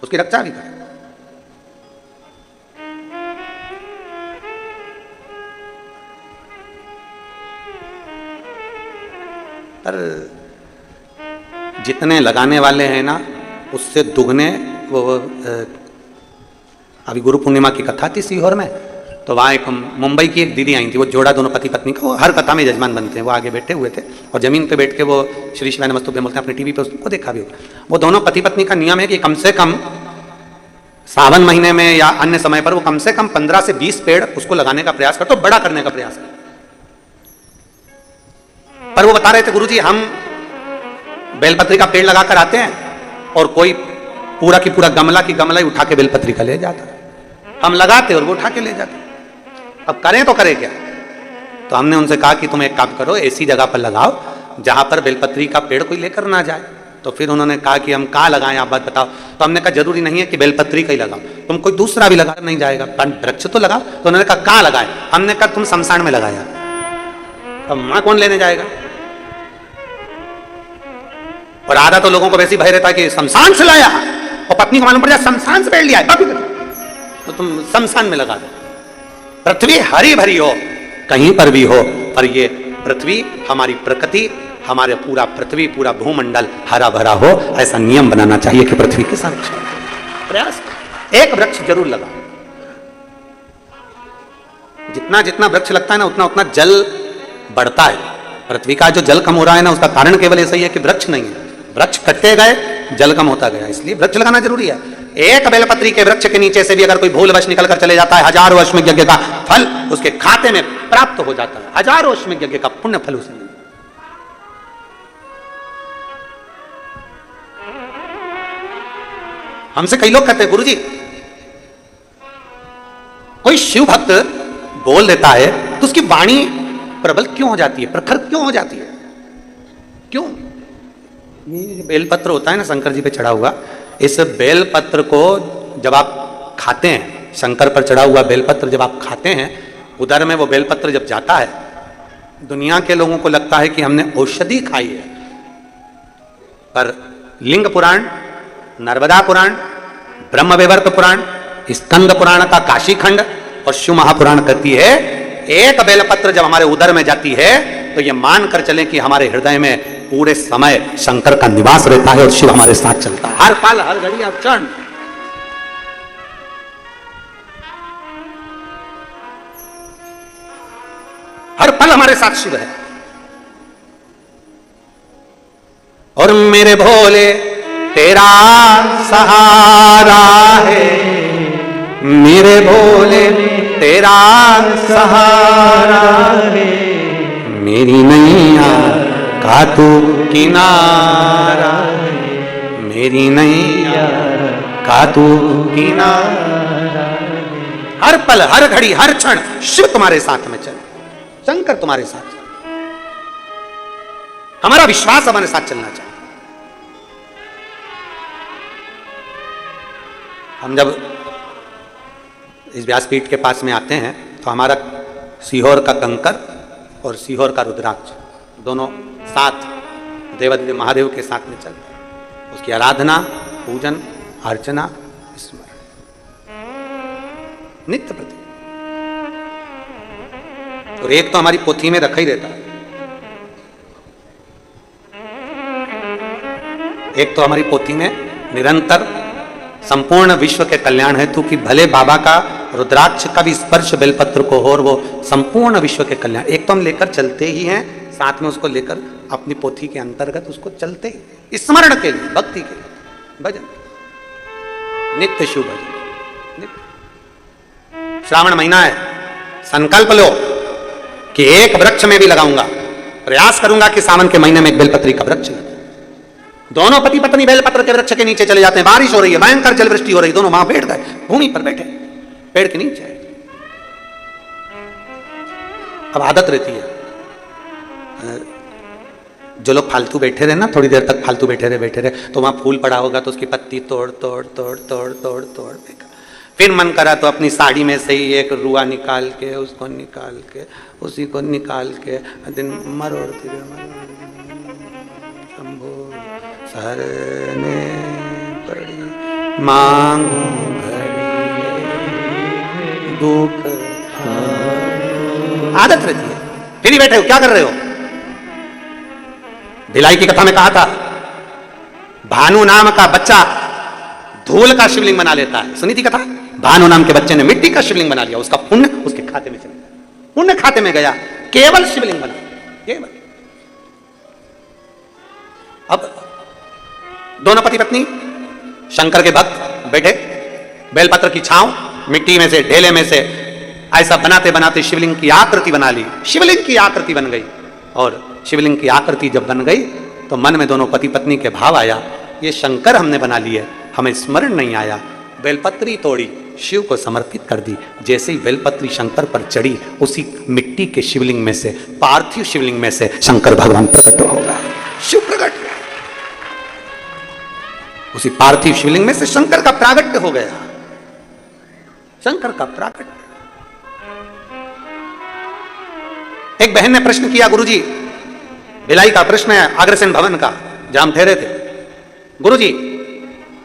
उसकी रक्षा भी करें। पर जितने लगाने वाले हैं ना उससे दुगने वो अभी गुरु पूर्णिमा की कथा थी सीहोर में, तो वहाँ एक मुंबई की एक दीदी आई थी। वो जोड़ा दोनों पति पत्नी का, वो हर कथा में यजमान बनते हैं। वो आगे बैठे हुए थे और जमीन पे बैठ के वो श्री शिवाय नमस्तुभ्यं बोलते हैं। अपने टीवी पे उसको देखा भी होगा। वो दोनों पति पत्नी का नियम है कि कम से कम सावन महीने में या अन्य समय पर वो कम से कम 15 से 20 पेड़ उसको लगाने का प्रयास करते, तो बड़ा करने का प्रयास करते। पर वो बता रहे थे, गुरुजी हम बेलपत्री का पेड़ लगाकर आते हैं और कोई पूरा की पूरा गमला की गमला ही उठा के बेलपत्री का ले जाता है। हम लगाते और वो उठा के ले जाते। अब करें तो करें क्या? तो हमने उनसे कहा कि तुम एक काम करो, ऐसी जगह पर लगाओ जहां पर बेलपत्री का पेड़ कोई लेकर ना जाए। तो फिर उन्होंने कहा कि हम कहाँ लगाएं, आप बात बताओ। तो हमने कहा जरूरी नहीं है कि बेलपत्री का ही लगाओ, तुम कोई दूसरा भी लगा नहीं जाएगा, वृक्ष तो लगाओ। तो उन्होंने कहा कहाँ लगाएं, हमने कहा तुम शमशान में लगाया। तो मां कौन लेने जाएगा? और आधा तो लोगों को वैसे ही भय रहता है कि शमशान से लाया, और पत्नी को मालूम पड़ जाए शमशान से पेड़ लिया है, तो तुम शमशान में लगा दो। पृथ्वी हरी भरी हो कहीं पर भी हो, पर ये पृथ्वी हमारी प्रकृति, हमारे पूरा पृथ्वी पूरा भूमंडल हरा भरा हो, ऐसा नियम बनाना चाहिए कि पृथ्वी के संरक्षण प्रयास एक वृक्ष जरूर लगा। जितना जितना वृक्ष लगता है ना उतना उतना जल बढ़ता है। पृथ्वी का जो जल कम हो रहा है ना, उसका कारण केवल ऐसा ही है कि वृक्ष नहीं है। वृक्ष कटते गए, जल कम होता गया, इसलिए वृक्ष लगाना जरूरी है। एक बेलपत्री के वृक्ष के नीचे से भी अगर कोई भूलवश निकल कर चले जाता है, हजारों अश्वमेध यज्ञ का फल उसके खाते में प्राप्त हो जाता है। हजारों अश्वमेध यज्ञ का पुण्य फल उसे मिलता है। हमसे कई लोग कहते हैं गुरुजी, कोई शिव भक्त बोल देता है तो उसकी वाणी प्रबल क्यों हो जाती है, प्रखर क्यों हो जाती है, क्यों? ये बेलपत्र होता है ना शंकर जी पे चढ़ा हुआ, इस बेलपत्र को जब आप खाते हैं, शंकर पर चढ़ा हुआ बेलपत्र जब आप खाते हैं, उदर में वो बेलपत्र जब जाता है, दुनिया के लोगों को लगता है कि हमने औषधि खाई है, पर लिंग पुराण, नर्मदा पुराण, ब्रह्म वैवर्त पुराण, स्कंद पुराण का काशी खंड और शिव महापुराण कहती है एक बेलपत्र जब हमारे उदर में जाती है तो ये मान कर चले कि हमारे हृदय में पूरे समय शंकर का निवास रहता है और शिव हमारे साथ चलता है, हर पल हर घड़ी हर क्षण। हर पल हमारे साथ शिव है। और मेरे भोले तेरा सहारा है, मेरे भोले तेरा सहारा है, मेरी नैया का तू किनारा है, मेरी नैया का तू किनारा है। हर पल हर घड़ी हर क्षण शिव तुम्हारे साथ में चले, शंकर तुम्हारे साथ, हमारा विश्वास हमारे साथ चलना चाहिए। हम जब इस व्यासपीठ के पास में आते हैं तो हमारा सीहोर का कंकर और सीहोर का रुद्राक्ष दोनों साथ देवादिदेव महादेव के साथ में चलते हैं। उसकी आराधना, पूजन, अर्चना, स्मरण नित्य प्रति। और एक तो हमारी पोथी में रखा ही रहता है, एक तो हमारी पोथी में निरंतर संपूर्ण विश्व के कल्याण हेतु कि भले बाबा का रुद्राक्ष का भी स्पर्श बेलपत्र को हो और वो संपूर्ण विश्व के कल्याण, एक तो हम लेकर चलते ही हैं, साथ में उसको लेकर अपनी पोथी के अंतर्गत उसको चलते ही स्मरण के लिए, भक्ति के लिए, भजन, नित्य शिव भजन। नित्य श्रावण महीना है, संकल्प लो कि एक वृक्ष में भी लगाऊंगा, प्रयास करूंगा कि सावन के महीने में एक बेलपत्री का वृक्ष लगे। दोनों पति पत्नी बेलपत्र के वृक्ष के नीचे चले जाते हैं, बारिश हो रही है, भयंकर जल वृष्टि हो रही है, दोनों वहां बैठ गए, भूमि पर बैठे पेड़ के नीचे। अब आदत रहती है, जो लोग फालतू बैठे रहे ना, थोड़ी देर तक फालतू बैठे रहे तो वहां फूल पड़ा होगा तो उसकी पत्ती तोड़ तोड़ तोड़ तोड़ तोड़ तोड़ देगा। फिर मन करा तो अपनी साड़ी में से ही एक रुआ निकाल के उसको निकाल के उसी को निकाल के दिन मरोड़ती शंभो सरने पड़ी मांगू घड़ी दुख। आदत रहती है, फिर ही बैठे हो, क्या कर रहे हो? भिलाई की कथा में कहा था, भानु नाम का बच्चा धूल का शिवलिंग बना लेता है। सुनी थी कथा? भानु नाम के बच्चे ने मिट्टी का शिवलिंग बना लिया, उसका पुण्य उसके खाते में चला गया, पुण्य खाते में गया, केवल शिवलिंग बना, केवल। अब दोनों पति पत्नी शंकर के भक्त बैठे, बेलपत्र की छांव, मिट्टी में से, ढेले में से ऐसा बनाते बनाते शिवलिंग की आकृति बना ली, शिवलिंग की आकृति बन गई। और शिवलिंग की आकृति जब बन गई तो मन में दोनों पति पत्नी के भाव आया, ये शंकर हमने बना लिए, हमें स्मरण नहीं आया। बेलपत्री तोड़ी, शिव को समर्पित कर दी। जैसे ही बेलपत्री शंकर पर चढ़ी, उसी मिट्टी के शिवलिंग में से, पार्थिव शिवलिंग में से शंकर भगवान प्रकट होगा, शिव प्रकट। उसी पार्थिव शिवलिंग में से शंकर का प्रागट्य हो गया, शंकर का प्रागट्य। एक बहन ने प्रश्न किया, गुरुजी भिलाई का प्रश्न है, अग्रसेन भवन का, जहां हम ठहरे थे। गुरुजी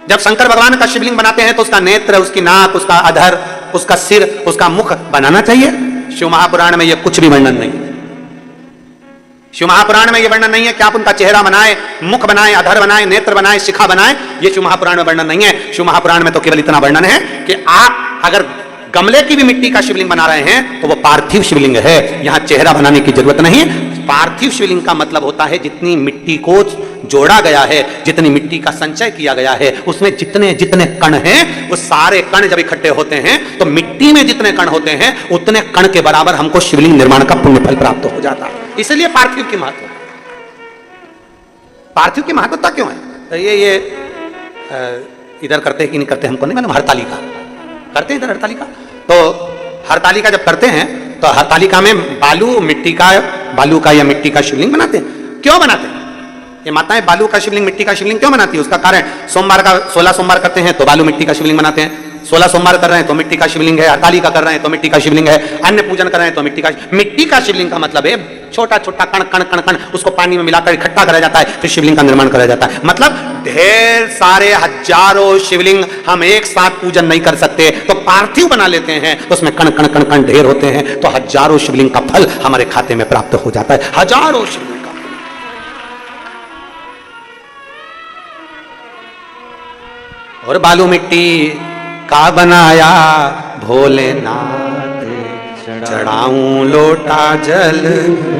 जब शंकर भगवान का शिवलिंग बनाते हैं तो उसका नेत्र, उसकी नाक, उसका अधर, उसका सिर, उसका मुख बनाना चाहिए? शिव महापुराण में यह कुछ भी वर्णन नहीं है। शिव महापुराण में यह वर्णन नहीं है कि आप उनका चेहरा बनाए, मुख बनाए, अधर बनाए, नेत्र बनाए, शिखा बनाए, यह शिव महापुराण में वर्णन नहीं है। शिव महापुराण में तो केवल इतना वर्णन है कि आप अगर गमले की भी मिट्टी का शिवलिंग बना रहे हैं तो वो पार्थिव शिवलिंग है, यहां चेहरा बनाने की जरूरत नहीं। पार्थिव शिवलिंग का मतलब होता है जितनी मिट्टी को जोड़ा गया है, जितनी मिट्टी का संचय किया गया है, उसमें जितने जितने कण हैं, वो सारे कण जब इकट्ठे होते हैं तो मिट्टी में जितने कण होते हैं उतने कण के बराबर हमको शिवलिंग निर्माण का पुण्य फल प्राप्त हो जाता है। इसलिए पार्थिव की महत्व, पार्थिव की महत्वता क्यों है? तो ये इधर करते हैं कि नहीं करते हमको नहीं मालूम। हरतालिका करते हैं इधर, हरतालिका तो हरतालिका जब करते हैं तो हरतालिका में मिट्टी का बालू का या मिट्टी का शिवलिंग बनाते हैं। क्यों बनाते हैं? ये माताएं बालू का शिवलिंग, मिट्टी का शिवलिंग क्यों बनाती है? उसका कारण, सोमवार का 16 सोमवार करते हैं तो बालू मिट्टी का शिवलिंग बनाते हैं, 16 सोमवार कर रहे हैं तो मिट्टी का शिवलिंग है, हरतालिका कर रहे हैं तो मिट्टी का शिवलिंग है, अन्य पूजन कर रहे हैं तो मिट्टी का शिवलिंग का मतलब है छोटा छोटा कण कण कण कण, उसको पानी में मिलाकर इकट्ठा करा जाता है, फिर शिवलिंग का निर्माण करा जाता है। मतलब ढेर सारे हजारों शिवलिंग हम एक साथ पूजन नहीं कर सकते, तो पार्थिव बना लेते हैं, उसमें कण कण कण कण ढेर होते हैं, तो हजारों शिवलिंग का फल हमारे खाते में प्राप्त हो जाता है, हजारों शिवलिंग का। और बालू मिट्टी का बनाया भोलेनाथ, चढ़ाऊं लोटा जल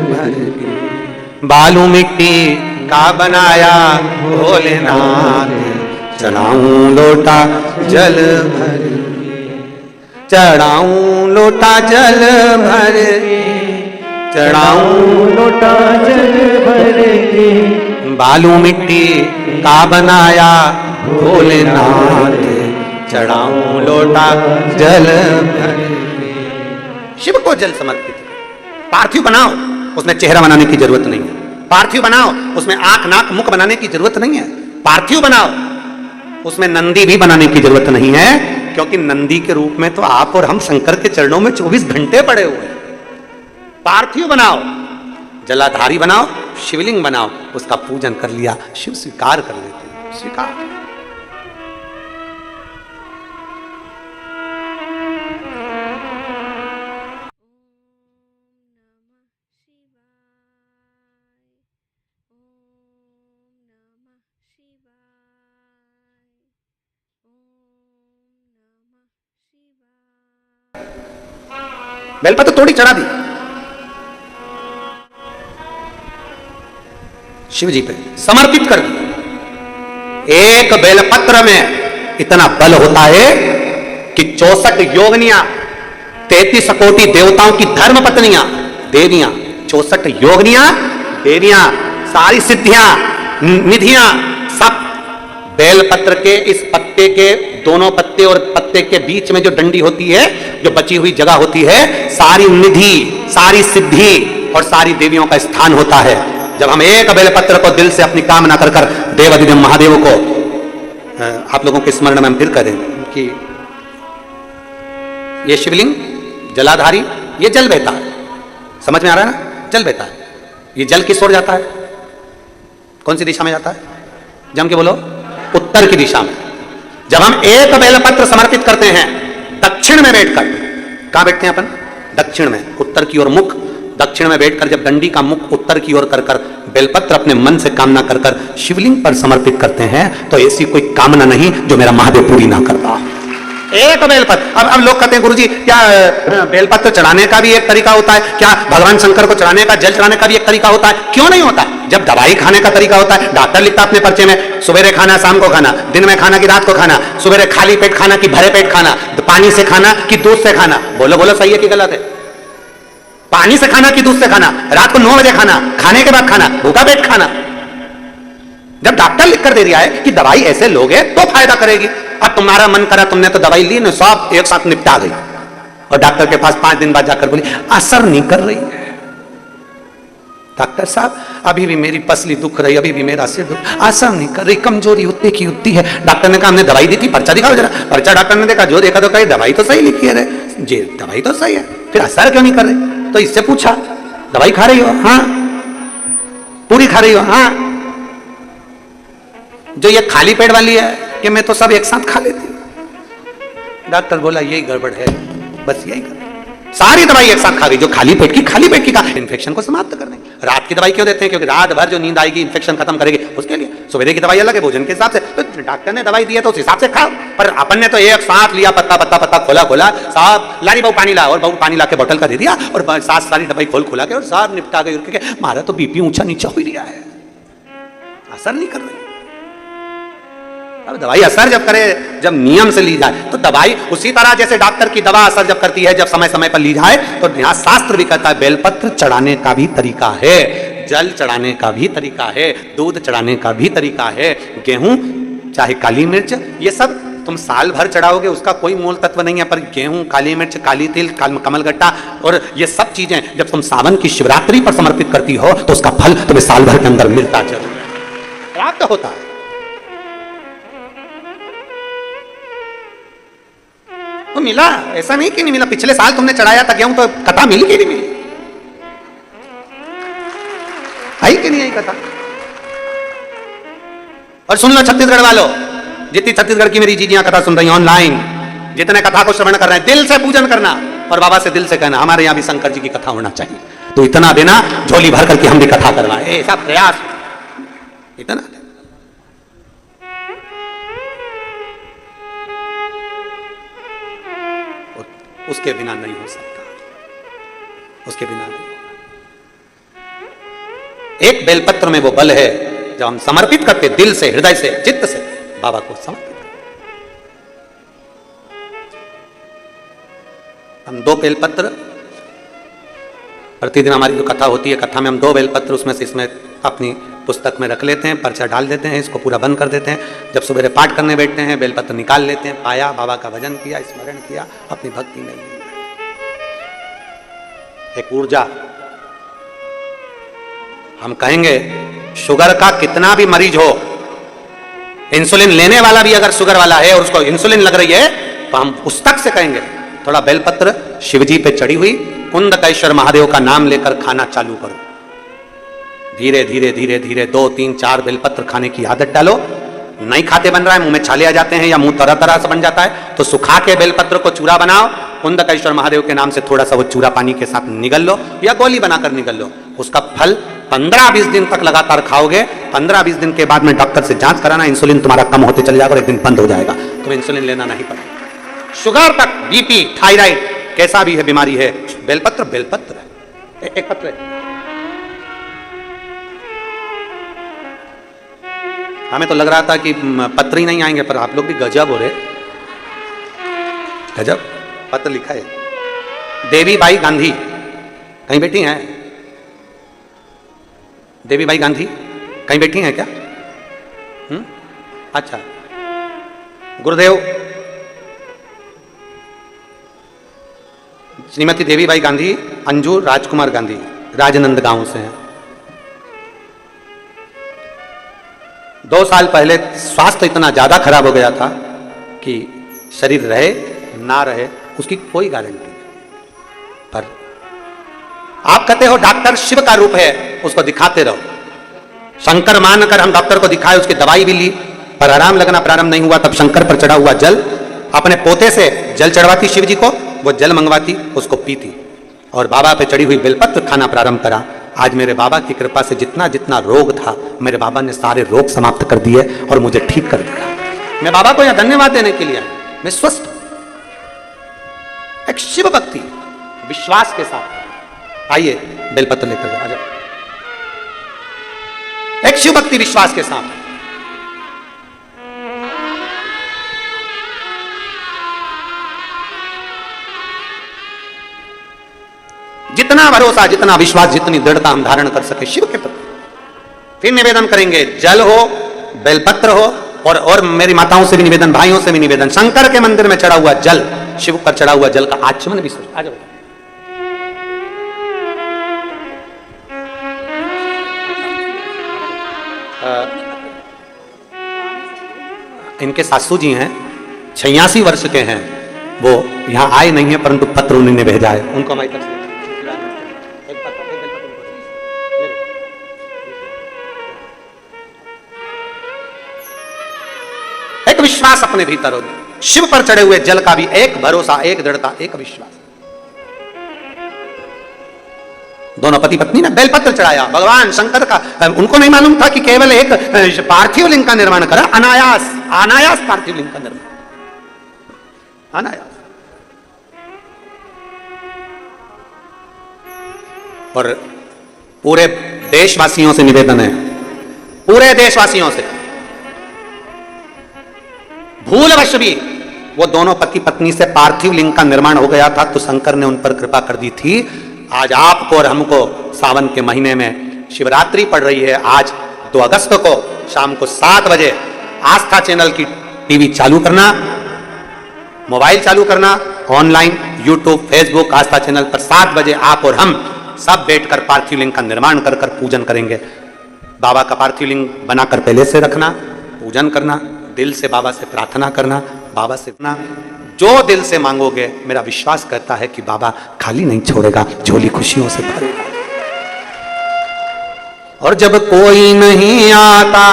भर के। बालू मिट्टी का बनाया भोलेनाथ, चढ़ाऊं लोटा जल भर के। चढ़ाऊं लोटा जल भर के, चढ़ाऊं लोटा जल भर के। बालू मिट्टी का बनाया भोलेनाथ, चढ़ाऊं लोटा जल भर के। शिव को जल समर्पित। पार्थिव बनाओ, उसमें चेहरा बनाने की जरूरत नहीं है। पार्थिव बनाओ, उसमें आंख नाक मुख बनाने की जरूरत नहीं है। पार्थिव बनाओ, उसमें नंदी भी बनाने की जरूरत नहीं है, क्योंकि नंदी के रूप में तो आप और हम शंकर के चरणों में 24 घंटे पड़े हुए हैं। पार्थिव बनाओ, जलाधारी बनाओ, शिवलिंग बनाओ, उसका पूजन कर लिया, शिव स्वीकार कर लेते हैं, स्वीकार। बेलपत्र थोड़ी चढ़ा दी शिव जी पे, समर्पित कर दी। एक बेलपत्र में इतना बल होता है कि 64 योगनियां, 33 कोटि देवताओं की धर्म पत्नियां, देवियां, 64 योगनियां, देवियां, सारी सिद्धियां, निधियां, सब बेलपत्र के इस पत्ते के दोनों पत्ते और पत्ते के बीच में जो डंडी होती है, जो बची हुई जगह होती है, सारी निधि, सारी सिद्धि और सारी देवियों का स्थान होता है। जब हम एक बेलपत्र को दिल से अपनी कामना कर कर देवाधिदेव महादेव को, आप लोगों के स्मरण में हम फिर करें कि ये शिवलिंग जलाधारी, ये जल बहता है, समझ में आ रहा है ना? जल बहता है, ये जल किस ओर जाता है? कौन सी दिशा में जाता है? जम के बोलो, उत्तर की दिशा में। जब हम एक बेलपत्र समर्पित करते हैं दक्षिण में बैठकर, कहां बैठते हैं अपन? दक्षिण में, उत्तर की ओर मुख, दक्षिण में बैठकर जब डंडी का मुख उत्तर की ओर कर कर बेलपत्र अपने मन से कामना कर कर शिवलिंग पर समर्पित करते हैं, तो ऐसी कोई कामना नहीं जो मेरा महादेव पूरी ना करता। एक बेलपत्र। अब लोग कहते हैं गुरुजी क्या बेलपत्र चढ़ाने का भी एक तरीका होता है? क्या भगवान शंकर को चढ़ाने का, जल चढ़ाने का भी एक तरीका होता है? क्यों नहीं होता? जब दवाई खाने का तरीका होता है, डॉक्टर लिखता अपने पर्चे में सवेरे खाना, शाम को खाना, दिन में खाना कि रात को खाना, सवेरे खाली पेट खाना कि भरे पेट खाना, पानी से खाना कि दूध से खाना। बोलो बोलो, सही है कि गलत है? पानी से खाना कि दूध से खाना, रात को 9 बजे खाना, खाने के बाद खाना, भूखा पेट खाना। जब डॉक्टर लिख कर दे दिया है कि दवाई ऐसे लोगे तो फायदा करेगी, अब तुम्हारा मन करा, तुमने तो दवाई ली, सब एक साथ निपटा गई, और डॉक्टर के पास 5 दिन बाद जाकर बोली असर नहीं कर रही है। डॉक्टर साहब अभी भी मेरी पसली दुख रही, अभी भी मेरा सिर दुख, आसान नहीं कर रही, कमजोरी उतनी की उतनी है। डॉक्टर ने कहा हमने दवाई दी थी, पर्चा दिखाओ जरा। पर्चा डॉक्टर ने देखा, जो देखा तो कही दवाई तो सही लिखी है रे जी, दवाई तो सही है, फिर असर क्यों नहीं कर रही? तो इससे पूछा दवाई खा रही हो? हाँ। पूरी खा रही हो? हाँ। जो ये खाली पेट वाली है कि मैं तो सब एक साथ खा लेती हूं। डॉक्टर बोला यही गड़बड़ है, बस यही गड़बड़, सारी दवाई एक साथ खा गई, जो खाली पेट की खा, इन्फेक्शन को समाप्त करने। रात की दवाई क्यों देते हैं? क्योंकि रात भर जो नींद आएगी इन्फेक्शन खत्म करेगी, उसके लिए। सवेरे की दवाई अलग है, भोजन के हिसाब से। तो डॉक्टर ने दवाई दी है तो उस हिसाब से खाओ, पर अपन ने तो एक साथ लिया, पत्ता पत्ता पत्ता खोला साहब, लारी बहू पानी ला, और बहू पानी ला के बोतल का दे दिया, और साथ सारी दवाई खोला के और साहब निपटा गई। मारा तो बीपी ऊंचा नीचा हो रहा है, असर नहीं कर रही। अब दवाई असर जब करे, जब नियम से ली जाए तो दवाई उसी तरह जैसे डॉक्टर की दवा असर जब करती है, जब समय समय पर ली जाए, तो यहाँ शास्त्र भी कहता है बेलपत्र चढ़ाने का भी तरीका है, जल चढ़ाने का भी तरीका है, दूध चढ़ाने का भी तरीका है, गेहूं चाहे काली मिर्च, ये सब तुम साल भर चढ़ाओगे उसका कोई मूल तत्व नहीं है, पर गेहूं, काली मिर्च, काली तिल, कमलगट्टा और ये सब चीजें जब तुम सावन की शिवरात्रि पर समर्पित करती हो तो उसका फल तुम्हें साल भर के अंदर मिलता जरूर है, प्राप्त होता है। तो मिला, ऐसा नहीं कि नहीं मिला। पिछले साल तुमने चढ़ाया था गेहूं, तो कथा मिली कि नहीं मिली? आई कि नहीं आई कथा? और सुन लो छत्तीसगढ़ वालों, जितनी छत्तीसगढ़ की मेरी जीजियां कथा सुन रही हैं ऑनलाइन, जितने कथा को श्रवण कर रहे हैं, दिल से पूजन करना और बाबा से दिल से कहना हमारे यहां भी शंकर जी की कथा होना चाहिए। तो इतना देना झोली भर करके हम भी कथा करवाए, ऐसा प्रयास इतना। उसके बिना नहीं हो सकता, उसके बिना नहीं होगा। एक बेलपत्र में वो बल है जब हम समर्पित करते, दिल से, हृदय से, चित्त से बाबा को समर्पित करते। हम 2 बेलपत्र प्रतिदिन, हमारी जो कथा होती है, कथा में हम 2 बेलपत्र उसमें से इसमें अपनी पुस्तक में रख लेते हैं, पर्चा डाल देते हैं, इसको पूरा बंद कर देते हैं। जब सुबह पाठ करने बैठते हैं बेलपत्र निकाल लेते हैं, पाया, बाबा का भजन किया, स्मरण किया, अपनी भक्ति में एक ऊर्जा। हम कहेंगे शुगर का कितना भी मरीज हो, इंसुलिन लेने वाला भी अगर शुगर वाला है और उसको इंसुलिन लग रही है, तो हम उस तक से कहेंगे थोड़ा बेलपत्र शिवजी पे चढ़ी हुई कुंदकेश्वर महादेव का नाम लेकर खाना चालू करो। धीरे धीरे धीरे धीरे 2, 3, 4 बेलपत्र खाने की आदत डालो। नहीं खाते बन रहा है, मुंह में छाले आ जाते हैं या मुंह तरह तरह से बन जाता है, तो सुखा के बेलपत्र को चूरा बनाओ, कुंदकेश्वर महादेव के नाम से थोड़ा सा वो चूरा पानी के साथ निगल लो या गोली बनाकर निगल लो। उसका फल 15-20 दिन तक लगातार खाओगे। 15-20 दिन के बाद में डॉक्टर से जांच कराना, इंसुलिन तुम्हारा कम होते चले जाएगा और एक दिन बंद हो जाएगा, तो इंसुलिन लेना नहीं पड़ेगा। शुगर तक, बीपी, थायराइड, कैसा भी है बीमारी है, बेलपत्र बेलपत्र है, एक पत्र है। हमें तो लग रहा था कि पत्र ही नहीं आएंगे, पर आप लोग भी गजब हो रहे, गजब। पत्र लिखा है देवी बाई गांधी, कहीं बैठी हैं? देवी बाई गांधी कहीं बैठी हैं क्या? अच्छा, गुरुदेव श्रीमती देवी बाई गांधी, अंजू राजकुमार गांधी, राजनंदगांव से हैं। 2 साल पहले स्वास्थ्य इतना ज्यादा खराब हो गया था कि शरीर रहे ना रहे उसकी कोई गारंटी नहीं, पर आप कहते हो डॉक्टर शिव का रूप है, उसको दिखाते रहो। शंकर मानकर हम डॉक्टर को दिखाए, उसकी दवाई भी ली, पर आराम लगना प्रारंभ नहीं हुआ। तब शंकर पर चढ़ा हुआ जल, अपने पोते से जल चढ़वाती शिव जी को, वो जल मंगवाती, उसको पीती और बाबा पे चढ़ी हुई बेलपत्र खाना प्रारंभ करा। आज मेरे बाबा की कृपा से जितना जितना रोग था, मेरे बाबा ने सारे रोग समाप्त कर दिए और मुझे ठीक कर दिया। मैं बाबा को यह धन्यवाद देने के लिए, मैं स्वस्थ। एक शिव भक्ति विश्वास के साथ आइए, बेलपत्र लेकर आ जाओ। एक शिव भक्ति विश्वास के साथ, जितना भरोसा, जितना विश्वास, जितनी दृढ़ता हम धारण कर सके शिव के प्रति। फिर निवेदन करेंगे, जल हो, बेलपत्र हो, और मेरी माताओं से भी निवेदन, भाइयों से भी निवेदन, शंकर के मंदिर में चढ़ा हुआ जल, शिव पर चढ़ा हुआ जल का आचमन भी सोच। आ जाओ, इनके सासू जी हैं, 86 वर्ष के हैं, वो यहाँ आए नहीं है, परंतु पत्र उन्होंने भेजा है, उनको हमारी तरफ से एक विश्वास अपने भीतर हो, शिव पर चढ़े हुए जल का भी एक भरोसा, एक दृढ़ता, एक विश्वास। दोनों पति पत्नी ने बेलपत्र चढ़ाया भगवान शंकर का। उनको नहीं मालूम था कि केवल एक पार्थिव लिंग का निर्माण करा, अनायास अनायास पार्थिव लिंग का निर्माण, अनायास। और पूरे देशवासियों से निवेदन है, पूरे देशवासियों से, भूलवश भी वो दोनों पति पत्नी से पार्थिव लिंग का निर्माण हो गया था, तो शंकर ने उन पर कृपा कर दी थी। आज आपको और हमको सावन के महीने में शिवरात्रि पड़ रही है, आज 2 अगस्त को शाम को 7 बजे आस्था चैनल की टीवी चालू करना, मोबाइल चालू करना, ऑनलाइन यूट्यूब फेसबुक आस्था चैनल पर 7 बजे आप और हम सब बैठकर पार्थिव लिंग का निर्माण कर कर पूजन करेंगे। बाबा का पार्थिव लिंग बनाकर पहले से रखना, पूजन करना, दिल से बाबा से प्रार्थना करना, बाबा से ना जो दिल से मांगोगे, मेरा विश्वास करता है कि बाबा खाली नहीं छोड़ेगा, झोली खुशियों से भरेगा। और जब कोई नहीं आता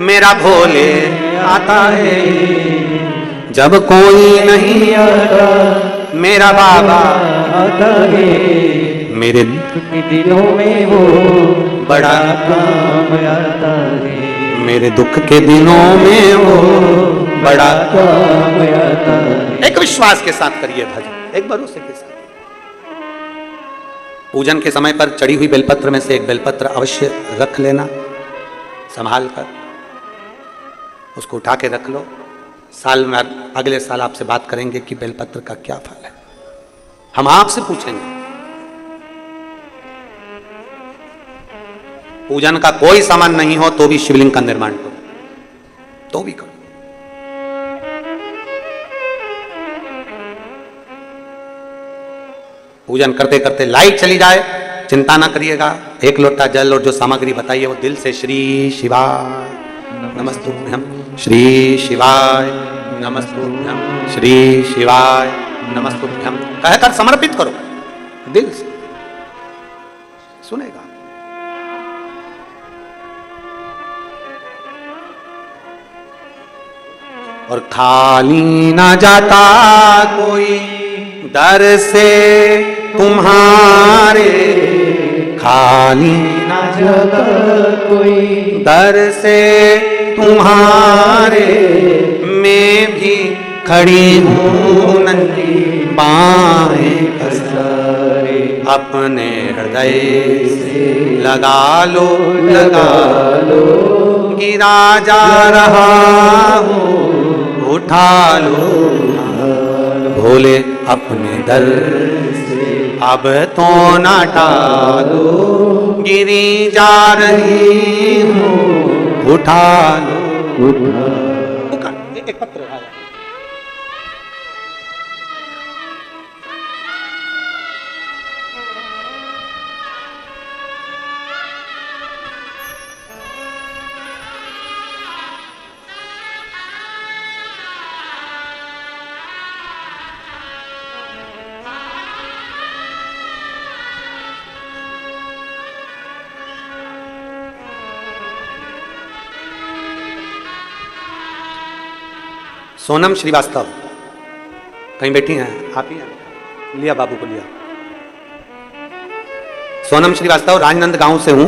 मेरा भोले आता है, जब कोई नहीं आता मेरा बाबा आता है, मेरे दिलों में वो बड़ा काम आता है, मेरे दुख के दिनों में वो बड़ा काम आता है। एक विश्वास के साथ करिए भजन, एक भरोसे के साथ। पूजन के समय पर चढ़ी हुई बेलपत्र में से एक बेलपत्र अवश्य रख लेना, संभाल कर उसको उठा के रख लो। साल में अगले साल आपसे बात करेंगे कि बेलपत्र का क्या फल है, हम आपसे पूछेंगे। पूजन का कोई सामान नहीं हो तो भी शिवलिंग का निर्माण करो, तो भी करो। पूजन करते करते लाइट चली जाए, चिंता ना करिएगा। एक लोटा जल और जो सामग्री बताइए वो दिल से श्री शिवाय नमस्तुभ्यं, श्री शिवाय नमस्तुभ्यं, श्री शिवाय नमस्तुभ्यं कहकर समर्पित करो दिल से, सुनेगा। और खाली ना जाता कोई दर से तुम्हारे, खाली ना जाता कोई दर से तुम्हारे, मैं भी खड़ी हूँ नंगी बाहें पसारे, अपने हृदय से लगा लो गिरा जा रहा हूँ, उठा लो भोले अपने दर से, अब तो ना टालो गिरी जा रही हूँ, उठा लो। एक पत्र आया, सोनम श्रीवास्तव कहीं बैठी हैं, आप ही हैं, लिया बाबू को लिया। सोनम श्रीवास्तव, राजनंद गांव से हूं।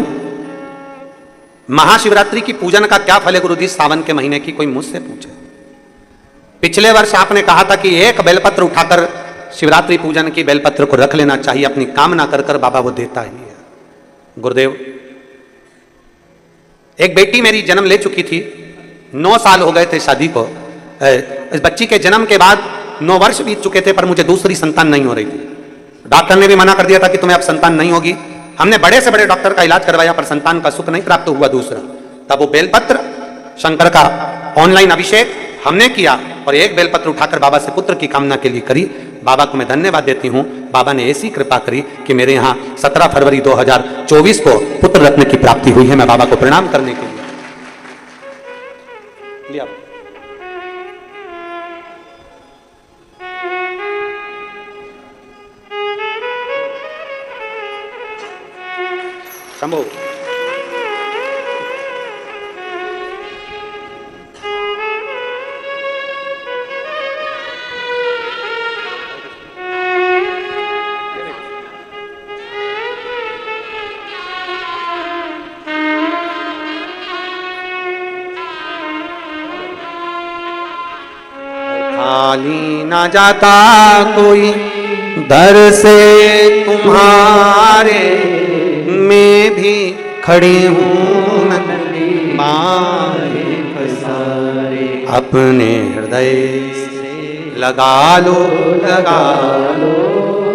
महाशिवरात्रि की पूजन का क्या फल है गुरुजी सावन के महीने की, कोई मुझसे पूछे। पिछले वर्ष आपने कहा था कि एक बेलपत्र उठाकर शिवरात्रि पूजन की बेलपत्र को रख लेना चाहिए, अपनी कामना कर कर बाबा वो देता ही है। गुरुदेव, एक बेटी मेरी जन्म ले चुकी थी, 9 साल हो गए थे शादी को। इस बच्ची के जन्म के बाद 9 वर्ष बीत चुके थे, पर मुझे दूसरी संतान नहीं हो रही थी। डॉक्टर ने भी मना कर दिया था कि तुम्हें अब संतान नहीं होगी। हमने बड़े से बड़े डॉक्टर का इलाज करवाया, पर संतान का सुख नहीं प्राप्त हुआ दूसरा। तब वो बेलपत्र, शंकर का ऑनलाइन अभिषेक हमने किया और एक बेलपत्र उठाकर बाबा से पुत्र की कामना के लिए करी। बाबा को मैं धन्यवाद देती हूँ, बाबा ने ऐसी कृपा करी कि मेरे यहाँ 17 फरवरी 2024 को पुत्र रत्न की प्राप्ति हुई है। मैं बाबा को प्रणाम करने के लिए लिया शंभू। खाली ना जाता कोई दर से तुम्हारे, मैं भी खड़ी हूँ मारे पसारे। अपने हृदय से लगा लो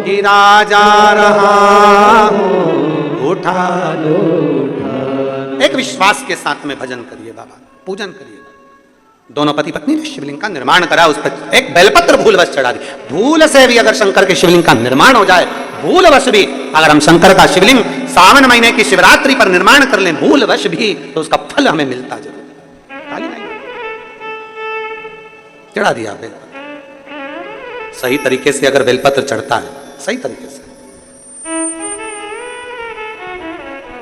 गिरा जा रहा हूँ, उठा लो। एक विश्वास के साथ में भजन करिए बाबा, पूजन करिए। दोनों पति पत्नी ने शिवलिंग का निर्माण करा, उस पर एक बेलपत्र भूलवश चढ़ा दी। भूल से भी अगर शंकर के शिवलिंग का निर्माण हो जाए, भूलवश भी अगर हम शंकर का शिवलिंग सावन महीने की शिवरात्रि पर निर्माण कर लें भूलवश भी, तो उसका फल हमें मिलता जरूर। खाली नहीं चढ़ा दिया बेलपत्र। सही तरीके से अगर बेलपत्र चढ़ता है, सही तरीके से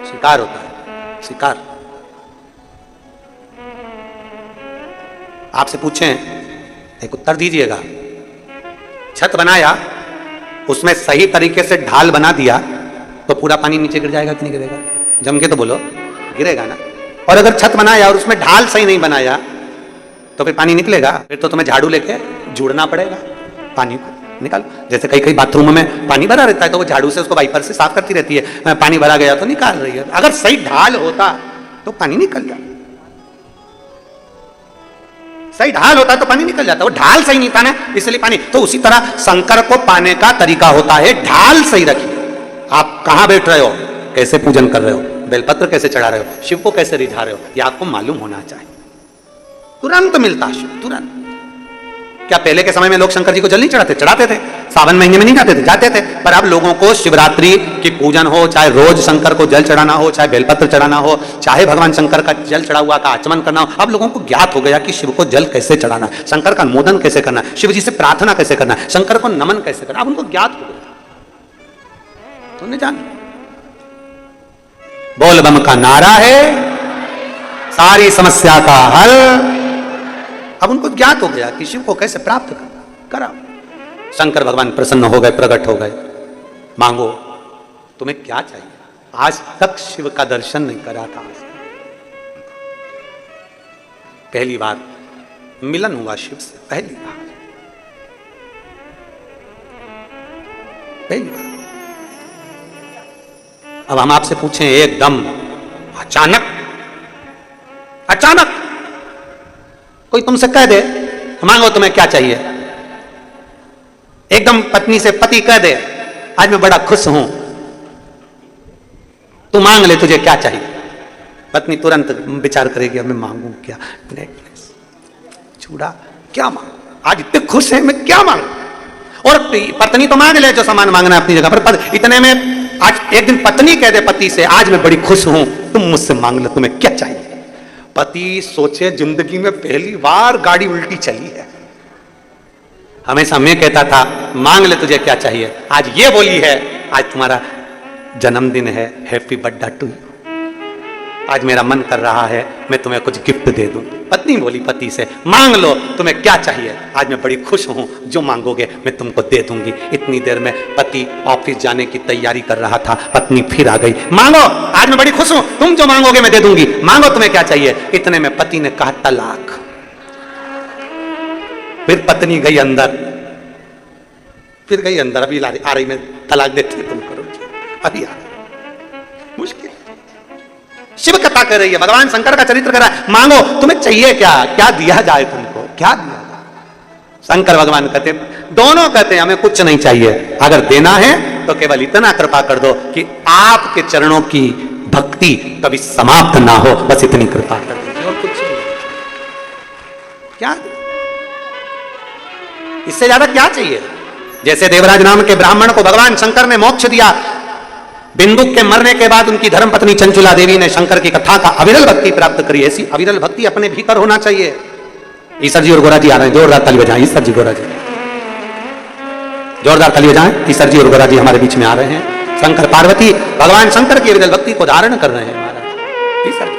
स्वीकार होता है, स्वीकार। आपसे पूछें, एक उत्तर दीजिएगा। छत बनाया, उसमें सही तरीके से ढाल बना दिया, तो पूरा पानी नीचे गिर जाएगा कि नहीं गिरेगा? जम के तो बोलो, गिरेगा ना। और अगर छत बनाया और उसमें ढाल सही नहीं बनाया, तो फिर पानी निकलेगा? फिर तो तुम्हें झाड़ू लेके जोड़ना पड़ेगा, पानी को निकालो। जैसे कई बाथरूम में पानी भरा रहता है, तो वो झाड़ू से उसको वाइपर से साफ करती रहती है, पानी भरा गया तो निकाल रही है। अगर सही ढाल होता तो पानी निकल जाता, सही ढाल होता तो पानी निकल जाता। वो ढाल सही नहीं था ना, इसलिए पानी। तो उसी तरह शंकर को पाने का तरीका होता है, ढाल सही रखिए। आप कहां बैठ रहे हो, कैसे पूजन कर रहे हो, बेलपत्र कैसे चढ़ा रहे हो, शिव को कैसे रिझा रहे हो, यह आपको मालूम होना चाहिए। तुरंत मिलता शिव, तुरंत। क्या पहले के समय में लोग शंकर जी को जल नहीं चढ़ाते? चढ़ाते थे। सावन महीने में नहीं जाते थे? जाते थे। पर अब लोगों को शिवरात्रि की पूजन हो, चाहे रोज शंकर को जल चढ़ाना हो, चाहे बेलपत्र चढ़ाना हो, चाहे भगवान शंकर का जल चढ़ा हुआ का आचमन करना हो, अब लोगों को ज्ञात हो गया कि शिव को जल कैसे चढ़ाना, शंकर का अनुमोदन कैसे करना, शिव जी से प्रार्थना कैसे करना, शंकर को नमन कैसे करना, अब उनको ज्ञात हो गया। तुमने जान बोल बम का नारा है सारी समस्या का हल। अब उनको ज्ञात हो गया कि शिव को कैसे प्राप्त करना। करा, शंकर भगवान प्रसन्न हो गए, प्रकट हो गए। मांगो, तुम्हें क्या चाहिए? आज तक शिव का दर्शन नहीं करा था, पहली बार मिलन हुआ शिव से, पहली बार, पहली बार। अब हम आपसे पूछें, एकदम अचानक कोई तुमसे कह दे मांगो तुम्हें क्या चाहिए, एकदम पत्नी से पति कह दे आज मैं बड़ा खुश हूं, तू मांग ले तुझे क्या चाहिए। पत्नी तुरंत विचार करेगी अब मैं मांगू क्या, नेकलेस, चूड़ा, क्या मांगू, आज इतने खुश है मैं क्या मांगू। और पत्नी तो मांग ले जो सामान मांगना है अपनी जगह पर, इतने में आज एक दिन पत्नी कह दे पति से आज मैं बड़ी खुश हूं, तुम मुझसे मांग लो तुम्हें क्या चाहिए। पति सोचे जिंदगी में पहली बार गाड़ी उल्टी चली है। हमेशा मैं कहता था मांग ले तुझे क्या चाहिए, आज ये बोली है आज तुम्हारा जन्मदिन है, हैप्पी बर्थडे टू यू, आज मेरा मन कर रहा है मैं तुम्हें कुछ गिफ्ट दे दूं। पत्नी बोली पति से मांग लो तुम्हें क्या चाहिए, आज मैं बड़ी खुश हूं, जो मांगोगे मैं तुमको दे दूंगी। इतनी देर में पति ऑफिस जाने की तैयारी कर रहा था, पत्नी फिर आ गई, मांगो आज मैं बड़ी खुश हूं, तुम जो मांगोगे मैं दे दूंगी, मांगो तुम्हें क्या चाहिए। इतने में पति ने कहा तलाक। फिर पत्नी गई अंदर, फिर गई अंदर, अभी आ रही मैं तलाक देती तुम करो, अभी आ रही। मुश्किल। शिव कथा कर रही है, भगवान शंकर का चरित्र कर रहा है, मांगो तुम्हें चाहिए क्या, क्या दिया जाए तुमको, क्या दिया जाए। शंकर भगवान कहते, दोनों कहते हैं हमें कुछ नहीं चाहिए, अगर देना है तो केवल इतना कृपा कर दो कि आपके चरणों की भक्ति कभी समाप्त ना हो, बस इतनी कृपा कर दो, और कुछ नहीं। क्या इससे ज्यादा क्या चाहिए। जैसे देवराज नाम के ब्राह्मण को भगवान शंकर ने मोक्ष दिया, बिंदुक के मरने के बाद उनकी धर्मपत्नी चंचुला देवी ने शंकर की कथा का अविरल भक्ति प्राप्त करी। ऐसी अविरल भक्ति अपने भीतर होना चाहिए। ईसर जी और गोरा जी आ रहे हैं, जोरदार ताली बजाएं। ईसर जी, गोरा जी, जोरदार ताली बजाएं। ईसर जी और गोरा जी हमारे बीच में आ रहे हैं। शंकर पार्वती भगवान शंकर की विरल भक्ति को धारण कर रहे हैं महाराज। ईसर जी,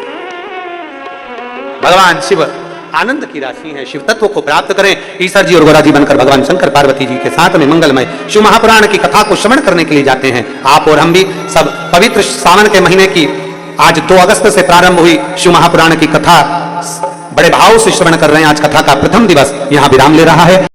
भगवान शिव आनंद की राशि है, शिव तत्व को प्राप्त करें। ईसर जी और गोरा जी बनकर भगवान शंकर पार्वती जी के साथ में मंगलमय शिव महापुराण की कथा को श्रवण करने के लिए जाते हैं। आप और हम भी सब पवित्र सावन के महीने की आज 2 अगस्त से प्रारंभ हुई शिव महापुराण की कथा बड़े भाव से श्रवण कर रहे हैं। आज कथा का प्रथम दिवस यहां विराम ले रहा है।